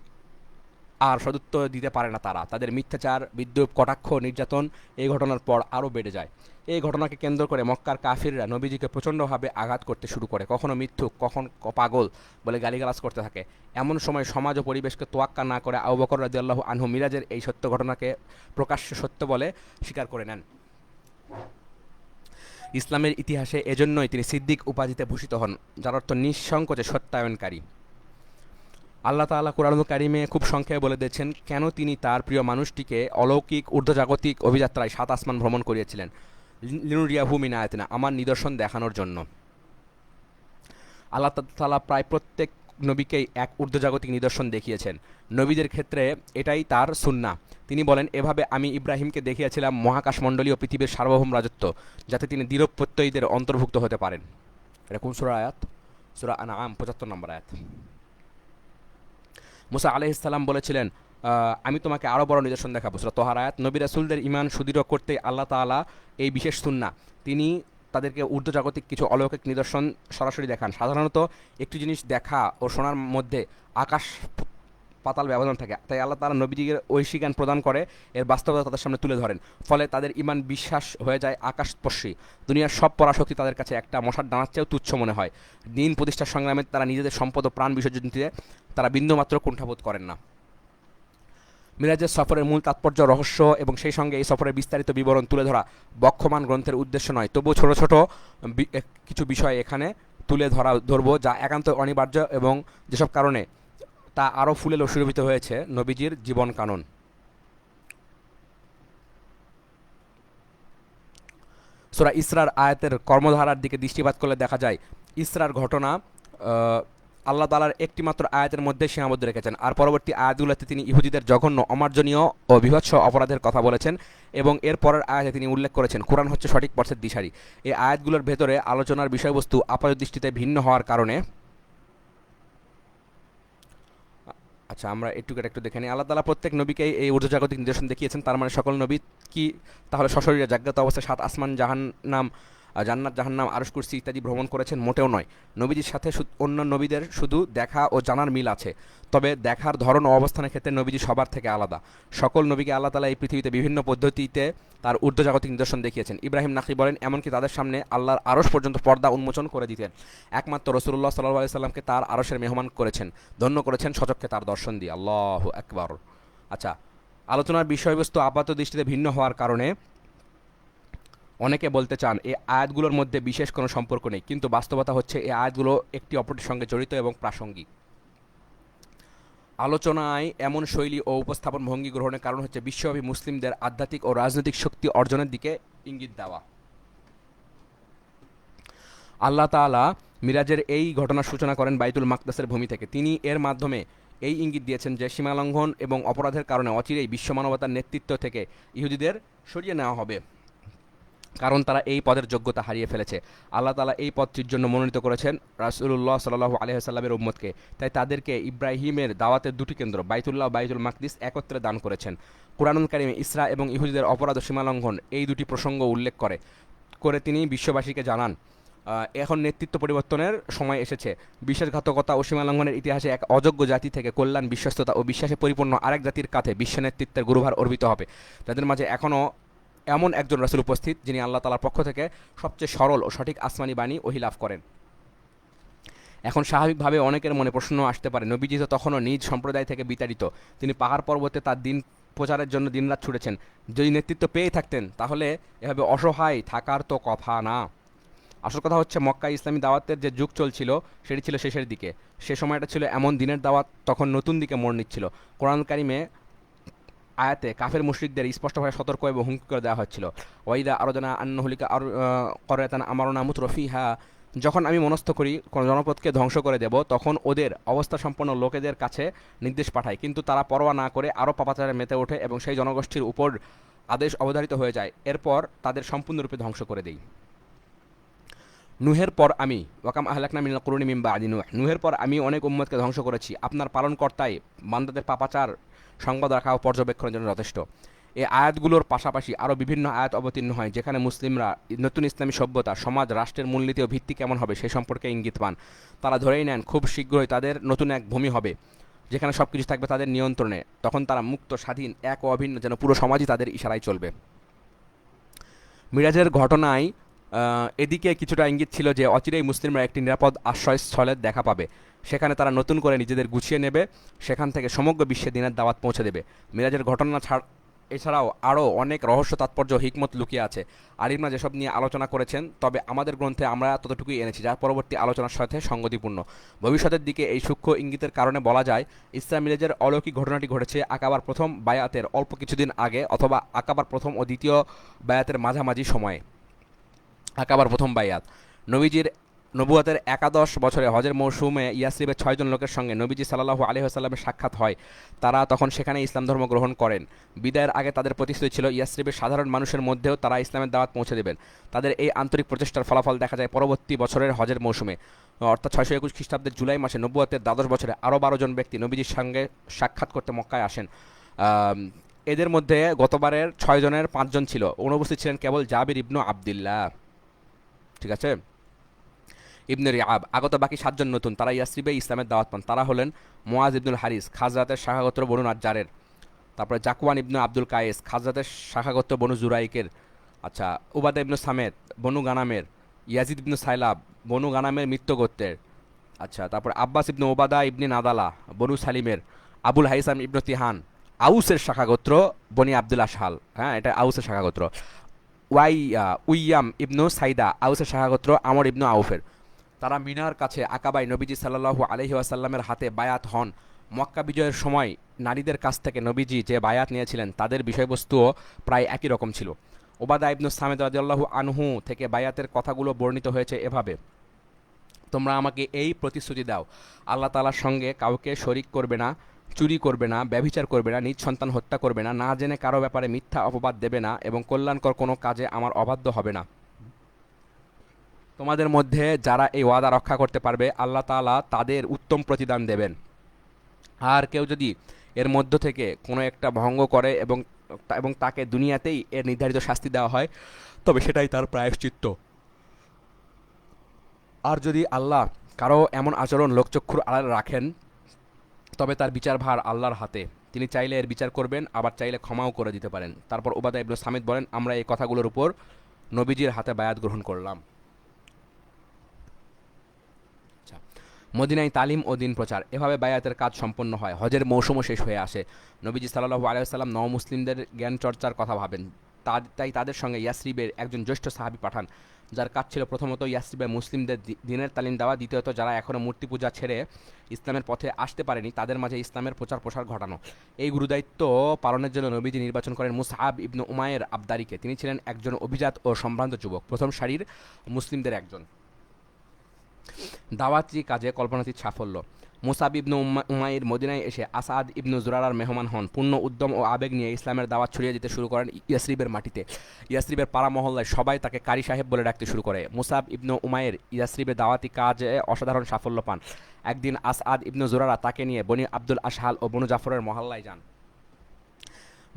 আর সদুত্তর দিতে পারে না তারা। তাদের মিথ্যাচার, বিদ্রূপ, কটাক্ষ, নির্যাতন এই ঘটনার পর আরও বেড়ে যায়। এই ঘটনাকে কেন্দ্র করে মক্কার কাফিররা নবীজিকে প্রচণ্ডভাবে আঘাত করতে শুরু করে। কখনো মিথ্যুক, কখন পাগল বলে গালিগালাজ করতে থাকে। এমন সময় সমাজ ও পরিবেশকে তোয়াক্কা না করে আবু বকর রাদিয়াল্লাহু আনহু মিরাজের এই সত্য ঘটনাকে প্রকাশ্যে সত্য বলে স্বীকার করে নেন। ইসলামের ইতিহাসে এজন্যই তিনি সিদ্দিক উপাধিতে ভূষিত হন, যার অর্থ নিঃসংকোচে সত্যায়নকারী। আল্লাহ তাআলা কুরআনুল কারিমে খুব সংক্ষেপে বলে দিয়েছেন কেন তিনি তার প্রিয় মানুষটিকে অলৌকিক ঊর্ধ্বজাগতিক অভিযাত্রায় 7 আসমান ভ্রমণ করিয়েছিলেন। লিনুরিয়াহু মিন আয়াতিনা, আমার নিদর্শন দেখানোর জন্য। আল্লাহ তাআলা প্রায় প্রত্যেক নবীকেই এক ঊর্ধ্বজাগতিক নিদর্শন দেখিয়েছেন। নবীদের ক্ষেত্রে এটাই তার সুন্নাহ। তিনি বলেন, এভাবে আমি ইব্রাহিমকে দেখিয়েছিলাম মহাকাশমণ্ডলী ও পৃথিবীর সার্বভৌম রাজত্ব, যাতে তিনি দৃঢ় প্রত্যয়ীদের অন্তর্ভুক্ত হতে পারেন। এটা কোন সূরা আয়াত? সূরা আনআম 75 নম্বর আয়াত। মুসা আলাইহিস সালাম বলেছিলেন, আমি তোমাকে আরও বড় নিদর্শন দেখাবো। সূরা তাহা আয়াত। নবী রাসূলদের ঈমান সুদৃঢ় করতে আল্লাহ তাআলা এই বিশেষ সুন্নাহ তিনি তাদেরকে ঊর্ধ্বজাগতিক কিছু অলৌকিক নিদর্শন সরাসরি দেখান। সাধারণত একটি জিনিস দেখা ও শোনার মধ্যে আকাশ পাতাল ব্যবধান থাকে, তাই আল্লাহ তাআলা নবীজিকে ঐশী জ্ঞান প্রদান করে এর বাস্তবতা তাদের সামনে তুলে ধরেন। ফলে তাদের ইমান বিশ্বাস হয়ে যায় আকাশস্পর্শী। দুনিয়ার সব পরাশক্তি তাদের কাছে একটা মশার ডানার চেয়েও তুচ্ছ মনে হয়। দিন প্রতিষ্ঠার সংগ্রামে তারা নিজেদের সম্পদ ও প্রাণ বিসর্জন দিতে তারা বিন্দুমাত্র কুণ্ঠাবোধ করেন না। মিরাজের সফরের মূল তাৎপর্য, রহস্য এবং সেই সঙ্গে এই সফরের বিস্তারিত বিবরণ তুলে ধরা বক্ষমান গ্রন্থের উদ্দেশ্য নয়, তবুও ছোট ছোট কিছু বিষয় এখানে ধরব যা একান্ত অনিবার্য এবং যেসব কারণে তা আরও ফুলেল ও সুরভিত হয়েছে নবীজির জীবন কানন। সূরা ইসরার আয়াতের কর্মধারার দিকে দৃষ্টিপাত করলে দেখা যায় ইসরার ঘটনা আল্লাহ তাআলার একটিমাত্র আয়াতের মধ্যে সীমাবদ্ধ রেখেছেন, আর পরবর্তী আয়াতগুলোতে তিনি ইহুদিদের জঘন্য, অমার্জনীয় ও বীভৎস অপরাধের কথা বলেছেন এবং এর পরের আয়াতে তিনি উল্লেখ করেছেন কোরআন হচ্ছে সঠিক পথের দিশারি। এই আয়াতগুলোর ভেতরে আলোচনার বিষয়বস্তু আপাতদৃষ্টিতে ভিন্ন হওয়ার কারণে আচ্ছা আমরা একটু দেখে নিই। আল্লাহ তাআলা প্রত্যেক নবীকেই এই ঊর্ধ্বজাগতিক নিদর্শন দেখিয়েছেন। তার মানে সকল নবী কি তাহলে সশরীরে জাগ্রত অবস্থায় 7 আসমান, জান্নাত, জাহান্নাম, আরশ, কুরসি ইত্যাদি ভ্রমণ করেছেন? মোটেও নয়। নবীজির সাথে অন্য নবীদের শুধু দেখা ও জানার মিল আছে, তবে দেখার ধরন ও অবস্থানের ক্ষেত্রে নবীজি সবার থেকে আলাদা। সকল নবীকে আল্লাহ তাআলা এই পৃথিবীতে বিভিন্ন পদ্ধতিতে তার ঊর্ধ্বজাগতিক নিদর্শন দেখিয়েছেন। ইব্রাহিম নাখি বলেন, এমনকি তাদের সামনে আল্লাহর আরশ পর্যন্ত পর্দা উন্মোচন করে দিতেন। একমাত্র রাসূলুল্লাহ সাল্লাল্লাহু আলাইহি সাল্লামকে তার আরশের মেহমান করেছেন, ধন্য করেছেন স্বচক্ষে তার দর্শন দিয়ে। আল্লাহু আকবার। আচ্ছা, আলোচনার বিষয়বস্তু আপাত দৃষ্টিতে ভিন্ন হওয়ার কারণে অনেকে বলতে চান এই আয়াতগুলোর মধ্যে বিশেষ কোনো সম্পর্ক নেই, কিন্তু বাস্তবতা হচ্ছে এই আয়াতগুলো একটি অপরটির সঙ্গে জড়িত এবং প্রাসঙ্গিক। আলোচনায় এমন শৈলী ও উপস্থাপন ভঙ্গি গ্রহণের কারণ হচ্ছে বিশ্বব্যাপী মুসলিমদের আধ্যাত্মিক ও রাজনৈতিক শক্তি অর্জনের দিকে ইঙ্গিত দেওয়া। আল্লাহ তাআলা মিরাজের এই ঘটনার সূচনা করেন বাইতুল মাকদাসের ভূমি থেকে। তিনি এর মাধ্যমে এই ইঙ্গিত দিয়েছেন যে সীমালঙ্ঘন এবং অপরাধের কারণে অচিরেই বিশ্ব মানবতার নেতৃত্ব থেকে ইহুদিদের সরিয়ে নেওয়া হবে, কারণ তারা এই পদের যোগ্যতা হারিয়ে ফেলেছে। আল্লাহ তাআলা এই পদটির জন্য মনোনীত করেছেন রাসূলুল্লাহ সাল্লাল্লাহু আলাইহি ওয়াসাল্লামের উম্মতকে, তাই তাদেরকে ইব্রাহিমের দাওয়াতের দুটি কেন্দ্র বাইতুল্লাহ ও বাইতুল মাকদিস একত্রে দান করেছেন। কুরআনুল কারীমে ইসরা এবং ইহুদিদের অপরাধ ও সীমালঙ্ঘন এই দুটি প্রসঙ্গ উল্লেখ করে তিনি বিশ্ববাসীকে জানান এখন নেতৃত্ব পরিবর্তনের সময় এসেছে। বিশ্বাসঘাতকতা ও সীমালঙ্ঘনের ইতিহাসে এক অযোগ্য জাতি থেকে কল্যাণ, বিশ্বস্ততা ও বিশ্বাসে পরিপূর্ণ আরেক জাতির কাঁধে বিশ্ব নেতৃত্বের গুরুভার অর্পিত হবে, যাদের মাঝে এখনও এমন একজন রাসূল উপস্থিত যিনি আল্লাহ তাআলার পক্ষ থেকে সবচেয়ে সরল ও সঠিক আসমানি বাণী ওহী লাভ করেন। এখন স্বাভাবিকভাবে অনেকের মনে প্রশ্ন আসতে পারে, নবীজি তো তখনও নিজ সম্প্রদায় থেকে বিতাড়িত, তিনি পাহাড় পর্বতে তার দিন প্রচারের জন্য দিনরাত ছুটেছেন, যদি নেতৃত্ব পেয়েই থাকতেন তাহলে এভাবে অসহায় থাকার তো কথা না। আসল কথা হচ্ছে মক্কায় ইসলামী দাওয়াতের যে যুগ চলছিল সেটি ছিল শেষের দিকে। সে সময়টা ছিল এমন দিনের দাওয়াত তখন নতুন দিকে মোড় নিচ্ছিল। কোরআন কারিমে আয়াতে কাফের মুশরিকদের স্পষ্টভাবে সতর্ক এবং হুমকি করে দেওয়া হচ্ছিল, ওয়াইদা আরদানা আন্নহুলিকা আর করাতান আমারনা মুতরফিহা, যখন আমি মনস্থ করি কোনো জনপদকে ধ্বংস করে দেব তখন ওদের অবস্থা সম্পন্ন লোকেদের কাছে নির্দেশ পাঠায়, কিন্তু তারা পরোয়া না করে আরও পাপাচারে মেতে ওঠে এবং সেই জনগোষ্ঠীর উপর আদেশ অবধারিত হয়ে যায়, এরপর তাদের সম্পূর্ণরূপে ধ্বংস করে দেই। নুহের পর আমি ওয়াকাম আহলাকনা মিনাল কুরুনি মিন বাদি নূহ, নুহের পর আমি অনেক উম্মতকে ধ্বংস করেছি, আপনার পালনকর্তাই বান্দাদের পাপাচার সংবাদ রাখা ও পর্যবেক্ষণের জন্য যথেষ্ট। এই আয়াতগুলোর পাশাপাশি আরও বিভিন্ন আয়াত অবতীর্ণ হয় যেখানে মুসলিমরা নতুন ইসলামী সভ্যতা, সমাজ, রাষ্ট্রের মূলনীতি ও ভিত্তি কেমন হবে সেই সম্পর্কে ইঙ্গিত পান। তারা ধরেই নেন খুব শীঘ্রই তাদের নতুন এক ভূমি হবে যেখানে সব কিছু থাকবে তাদের নিয়ন্ত্রণে, তখন তারা মুক্ত, স্বাধীন, এক ও অভিন্ন, যেন পুরো সমাজই তাদের ইশারায় চলবে। মিরাজের ঘটনায় এদিকে কিছুটা ইঙ্গিত ছিল যে অচিরেই মুসলিমরা একটি নিরাপদ আশ্রয়স্থলের দেখা পাবে, সেখানে তারা নতুন করে নিজেদের গুছিয়ে নেবে, সেখান থেকে সমগ্র বিশ্বে দিনের দাওয়াত পৌঁছে দেবে। মিরাজের ঘটনা এছাড়াও আরও অনেক রহস্য, তাৎপর্য, হিকমত লুকিয়ে আছে। আলিমরা যেসব নিয়ে আলোচনা করেছেন, তবে আমাদের গ্রন্থে আমরা ততটুকুই এনেছি যা পরবর্তী আলোচনার সাথে সঙ্গতিপূর্ণ। ভবিষ্যতের দিকে এই সূক্ষ্ম ইঙ্গিতের কারণে বলা যায় ইসরা মিরাজের অলৌকিক ঘটনাটি ঘটেছে আকাবার প্রথম বায়াতের অল্প কিছুদিন আগে, অথবা আকাবার প্রথম ও দ্বিতীয় বায়াতের মাঝামাঝি সময়ে। আকাবার প্রথম বায়াত, নবীজির নবুয়তের 11 বছরে হজের মৌসুমে ইয়াসরিবের 6 জন লোকের সঙ্গে নবীজি সাল্লাল্লাহু আলাইহি ওয়াসাল্লামের সাক্ষাৎ হয়। তারা তখন সেখানে ইসলাম ধর্ম গ্রহণ করেন। বিদায়ের আগে তাদের প্রতিশ্রুতি ছিল ইয়াসরিবের সাধারণ মানুষের মধ্যেও তারা ইসলামের দাওয়াত পৌঁছে দেবেন। তাদের এই আন্তরিক প্রচেষ্টার ফলাফল দেখা যায় পরবর্তী বছরের হজের মৌসুমে, অর্থাৎ 621 খ্রিস্টাব্দের জুলাই মাসে নবুয়তের 12 বছরে আরও 12 জন ব্যক্তি নবীজির সঙ্গে সাক্ষাৎ করতে মক্কায় আসেন। এদের মধ্যে গতবারের 6 জনের 5 জন ছিল, অনুপস্থিত ছিলেন কেবল জাবির ইবনু আবদুল্লাহ। ঠিক আছে। ইবনে রিআব, আগত বাকি 7 জন নতুন, তারা ইয়াসরিবে ইসলামের দাওয়াত পান। তারা হলেন মুআজ ইবনুল হারিস, খাজরাতের শাখাগোত্র বনু নাজ্জারের। তারপরে জাকওয়ান ইবনু আব্দুল কায়েস, খাজরাতের শাখাগোত্র বনু জুরাইকের। আচ্ছা, উবাদা ইবনু সামেদ, বনু গানামের। ইয়াজিদ ইবনু সাইলাব, বনু গানামের মিত্র গোত্রের। আচ্ছা, তারপর আব্বাস ইবনু ওবাদা ইবনে নাদালা, বনু সালিমের। আবুল হাইসাম ইবনু তিহান, আউসের শাখাগোত্র, বনি আব্দুল আশহাল। হ্যাঁ, এটা আউসের শাখাগোত্র। উইয়াম ইবনু সাইদা, আউসের শাখাগোত্র, আমর ইবনু আউফের। তারা মিনার কাছে আকাবায় নবীজি সাল্লাল্লাহু আলাইহি ওয়াসাল্লামের হাতে বায়াত হন। মক্কা বিজয়ের সময় নারীদের কাছ থেকে নবীজি যে বায়াত নিয়েছিলেন তাদের বিষয়বস্তুও প্রায় একই রকম ছিল। ওবাদা ইবনু সামেদ রাদিয়াল্লাহু আনহু থেকে বায়াতের কথাগুলো বর্ণিত হয়েছে এভাবে: তোমরা আমাকে এই প্রতিশ্রুতি দাও, আল্লাহ তাআলার সঙ্গে কাউকে শরিক করবে না, চুরি করবে না, ব্যভিচার করবে না, নিজ সন্তান হত্যা করবে না, না জেনে কারো ব্যাপারে মিথ্যা অপবাদ দেবে না এবং কল্যাণকর কোনো কাজে আমার অবাধ্য হবে না। তোমাদের মধ্যে যারা এই ওয়াদা রক্ষা করতে পারবে আল্লাহ তাআলা তাদের উত্তম প্রতিদান দেবেন। আর কেউ যদি এর মধ্য থেকে কোনো একটা ভঙ্গ করে এবং তাকে দুনিয়াতেই এর নির্ধারিত শাস্তি দেওয়া হয়, তবে সেটাই তার প্রায়শ্চিত্ত। আর যদি আল্লাহ কারো এমন আচরণ লোকচক্ষুর আড়ালে রাখেন, তবে তার বিচারভার আল্লাহর হাতে। তিনি চাইলে এর বিচার করবেন, আবার চাইলে ক্ষমাও করে দিতে পারেন। তারপর উবাদা ইবনু সামিদ বলেন, আমরা এই কথাগুলোর উপর নবীজির হাতে বায়াত গ্রহণ করলাম। আচ্ছা, মদিনায় তালিম ও দিন প্রচার, এভাবে বায়াতের কাজ সম্পন্ন হয়। হজের মৌসুমও শেষ হয়ে আসে। নবীজি সাল্লাল্লাহু আলাইহি ওয়াসাল্লাম নও-মুসলিমদের জ্ঞান চর্চার কথা ভাবেন। তাই তাদের সঙ্গে ইয়াসরিবের একজন জ্যেষ্ঠ সাহাবী পাঠান, যার কাজ ছিল প্রথমত ইয়াসরিবে মুসলিমদের দিনের তালিম দেওয়া, দ্বিতীয়ত যারা এখনও মূর্তি পূজা ছেড়ে ইসলামের পথে আসতে পারেনি তাদের মাঝে ইসলামের প্রচার প্রসার ঘটানো। এই গুরুদায়িত্ব পালনের জন্য নবীজি নির্বাচন করেন মুসআব ইবনু উমায়ের আবদারিকে। তিনি ছিলেন একজন অভিজাত ও সম্ভ্রান্ত যুবক, প্রথম সারির মুসলিমদের একজন। দাওয়াতি কাজে কল্পনাতীত সাফল্য। মুসাব ইবনু উমাইর মদিনায় এসে আসাদ ইবনু জুরারার মেহমান হন। পূর্ণ উদ্যম ও আবেগ নিয়ে ইসলামের দাওয়াত ছড়িয়ে দিতে শুরু করেন ইয়াসরিবের মাটিতে। ইয়াসরিবের পাড়া মহল্লায় সবাই তাকে কারি সাহেব বলে ডাকতে শুরু করে। মুসাব ইবনু উমাইর ইয়াসরিবের দাওয়াতি কাজে অসাধারণ সাফল্য পান। একদিন আসাদ ইবনু জুরারা তাকে নিয়ে বনি আব্দুল আশহাল ও বনু জাফরের মহল্লায় যান।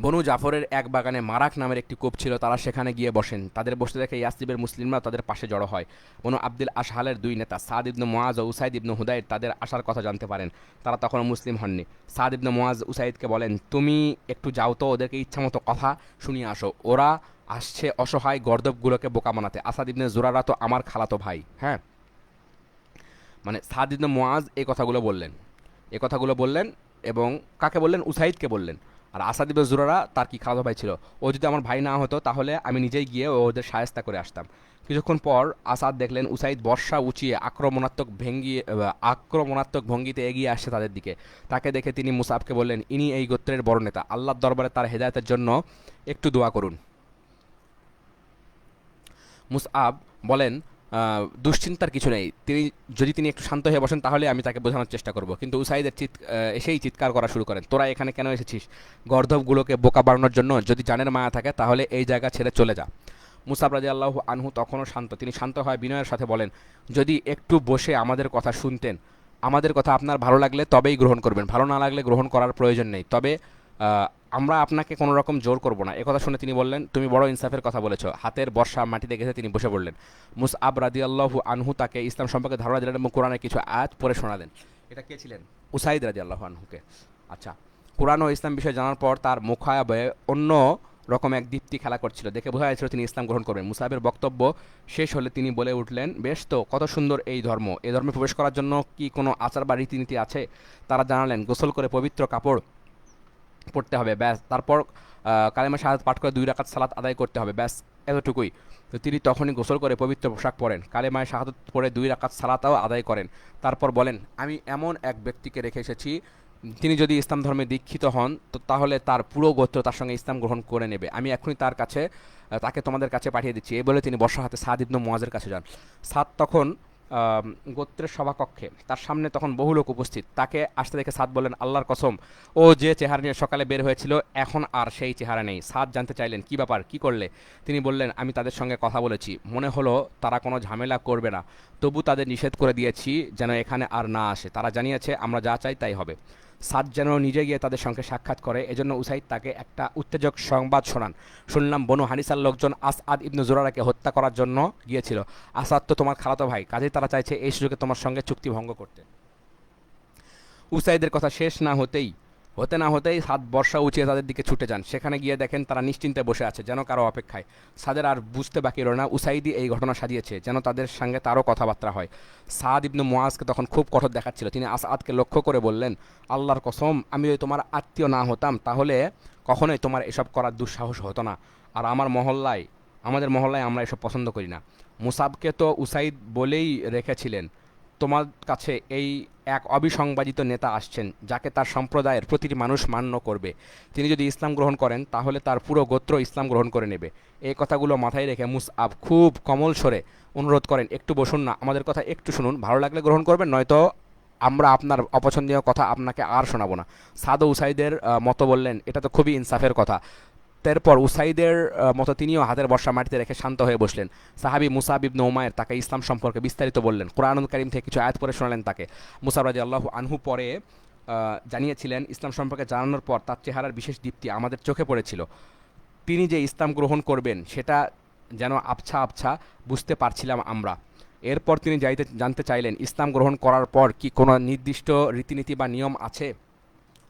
বনু জাফরের এক বাগানে মারাক নামের একটি কূপ ছিল, তারা সেখানে গিয়ে বসেন। তাদের বসতে দেখে ইয়াসরিবের মুসলিমরা তাদের পাশে জড়ো হয়। বনু আব্দুল আশহালের 2 নেতা সাদ ইবনু মুআজ ও উসাইদ ইবনু হুদাইর তাদের আসার কথা জানতে পারেন। তারা তখনও মুসলিম হননি। সাদ ইবনু মুআজ উসাইদকে বলেন, তুমি একটু যাও তো, ওদেরকে ইচ্ছামতো কথা শুনিয়ে আসো, ওরা আসছে অসহায় গর্দবগুলোকে বোকা বানাতে। আসাদ ইবনে জুরারা তো আমার খালাতো ভাই। হ্যাঁ, মানে সাদ ইবনে মুআজ এই কথাগুলো বললেন এবং কাকে বললেন? উসাইদকে বললেন। আর আসাদ ইবনে জুরারা তার কি খালাতো ভাই ছিল। ও যদি আমার ভাই না হতো তাহলে আমি নিজেই গিয়ে ওদের শায়েস্তা করে আসতাম। কিছুক্ষণ পর আসাদ দেখলেন উসাইদ বর্ষা উঁচিয়ে আক্রমণাত্মক ভঙ্গিতে এগিয়ে আসছে তাদের দিকে। তাকে দেখে তিনি মুসাবকে বললেন, ইনি এই গোত্রের বড় নেতা, আল্লাহর দরবারে তার হেদায়েতের জন্য একটু দোয়া করুন। মুসআব বলেন, দুশ্চিন্তার কিছু নেই, যদি তিনি একটু শান্ত হয়ে বসেন তাহলে আমি তাকে বোঝানোর চেষ্টা করব। কিন্তু উসাইদের এসেই চিৎকার করা শুরু করেন, তোরা এখানে কেন এসেছিস? গর্দভগুলোকে বোকা বানানোর জন্য? যদি জানের মায়া থাকে তাহলে এই জায়গা ছেড়ে চলে যা। মুসাব রাদিয়াল্লাহু আনহু তখনও শান্ত। তিনি শান্ত হয় বিনয়ের সাথে বলেন, যদি একটু বসে আমাদের কথা শুনতেন, আমাদের কথা আপনার ভালো লাগলে তবেই গ্রহণ করবেন, ভালো না লাগলে গ্রহণ করার প্রয়োজন নেই। তবে আমরা আপনাকে কোনো রকম জোর করব না। একথা শুনে তিনি বললেন, তুমি বড় ইনসাফের কথা বলেছ। হাতের বর্ষা মাটিতে গেছে তিনি বসে পড়লেন। মুসআব রাদিয়াল্লাহু আনহু তাকে ইসলাম সম্পর্কে ধারণা দিলেন এবং কোরআনের কিছু আয়াত পড়ে শোনালেন। এটা কে ছিলেন? উসাইদ রাদিয়াল্লাহু আনহুকে। আচ্ছা, কোরআন ও ইসলাম বিষয়ে জানার পর তার মুখায়াবে অন্য রকম এক দীপ্তি খেলা করছিল, দেখে বোঝা যাচ্ছিল তিনি ইসলাম গ্রহণ করবেন। মুসাবের বক্তব্য শেষ হলে তিনি বলে উঠলেন, বেশ তো, কত সুন্দর এই ধর্ম। এই ধর্মে প্রবেশ করার জন্য কি কোনো আচার বা রীতিনীতি আছে? তারা জানালেন, গোসল করে পবিত্র কাপড় পড়তে হবে, ব্যাস। তারপর কালেমা শাহাদাত পাঠ করে 2 রাকাত সালাত আদায় করতে হবে, ব্যাস, এতটুকুই। তো তিনি তখনই গোসল করে পবিত্র পোশাক পরেন, কালেমায় শাহাদাত পড়ে 2 রাকাত সালাতও আদায় করেন। তারপর বলেন, আমি এমন এক ব্যক্তিকে রেখে এসেছি, তিনি যদি ইসলাম ধর্মে দীক্ষিত হন তো তাহলে তার পুরো গোত্র তার সঙ্গে ইসলাম গ্রহণ করে নেবে। আমি এখনই তাকে তোমাদের কাছে পাঠিয়ে দিচ্ছি। এই বলে তিনি বর্ষা হাতে সাদ ইবনে মুআজের কাছে যান। সাদ তখন গোত্রের সভাকক্ষে, তার সামনে তখন বহু লোক উপস্থিত। তাকে আসতে দেখে সাদ বললেন, আল্লাহর কসম, ও যে চেহারা নিয়ে সকালে বের হয়েছিল এখন আর সেই চেহারা নেই। সাদ জানতে চাইলেন, কি ব্যাপার, কি করলে? তিনি বললেন, আমি তাদের সঙ্গে কথা বলেছি, মনে হলো তারা কোনো ঝামেলা করবে না, তবু তাদের নিষেধ করে দিয়েছি যেন এখানে আর না আসে। তারা জানিয়েছে আমরা যা চাই তাই হবে। সাদ যেন নিজে গিয়ে তাদের সঙ্গে সাক্ষাৎ করে, এজন্য উসাইদ তাকে একটা উত্তেজক সংবাদ শোনান। শুনলাম বনু হানিসার লোকজন আসআদ ইবনু জুরারাকে হত্যা করার জন্য গিয়েছিল। আসাদ তো তোমার খালাতো ভাই, কাজেই তারা চাইছে এই সুযোগে তোমার সঙ্গে চুক্তি ভঙ্গ করতে। উসাইদের কথা শেষ না হতেই সাদ বর্ষা উঁচিয়ে তাদের দিকে ছুটে যান। সেখানে গিয়ে দেখেন তারা নিশ্চিন্তে বসে আছে, যেন কারো অপেক্ষায়। সাদের আর বুঝতে বাকি রইল না উসাইদি এই ঘটনা সাজিয়েছে, যেন তাদের সঙ্গে তারও কথাবার্তা হয়। সাদ ইবনু মুআজকে তখন খুব কঠোর দেখাচ্ছিল। তিনি আসাদকে লক্ষ্য করে বললেন, আল্লাহর কসম, আমি যদি তোমার আত্মীয় না হতাম তাহলে কখনোই তোমার এসব করার দুঃসাহস হতো না। আর আমাদের মহল্লায় আমরা এসব পছন্দ করি না। মুসাবকে তো উসাইদ বলেই রেখেছিলেন, তোমার কাছে এই এক অবিসংবাদিত নেতা আসছেন, যাকে তার সম্প্রদায়ের প্রতিটি মানুষ মান্য করবে। তিনি যদি ইসলাম গ্রহণ করেন তাহলে তার পুরো গোত্র ইসলাম গ্রহণ করে নেবে। এই কথাগুলো মাথায় রেখে মুসআব খুব কমল স্বরে অনুরোধ করেন, একটু বসুন না, আমাদের কথা একটু শুনুন, ভালো লাগলে গ্রহণ করবেন, নয়তো আমরা আপনার অপছন্দনীয় কথা আপনাকে আর শোনাবো না। সাদ ও উসাইদের মতো বললেন, এটা তো খুবই ইনসাফের কথা। তারপর উসাইদের মতো তিনিও হাতের বর্ষা মাটিতে রেখে শান্ত হয়ে বসলেন। সাহাবী মুসাব ইবনে উমায়ের তাকে ইসলাম সম্পর্কে বিস্তারিত বললেন, কোরআনুল কারীম থেকে কিছু আয়াত পড়ে শোনালেন তাকে। মুসাব রাদিয়াল্লাহু আনহু পরে জানিয়েছিলেন, ইসলাম সম্পর্কে জানানোর পর তার চেহারার বিশেষ দীপ্তি আমাদের চোখে পড়েছিল। তিনি যে ইসলাম গ্রহণ করবেন সেটা যেন আবছা আবছা বুঝতে পারছিলাম আমরা। এরপর তিনি জানতে চাইলেন, ইসলাম গ্রহণ করার পর কি কোনো নির্দিষ্ট রীতিনীতি বা নিয়ম আছে?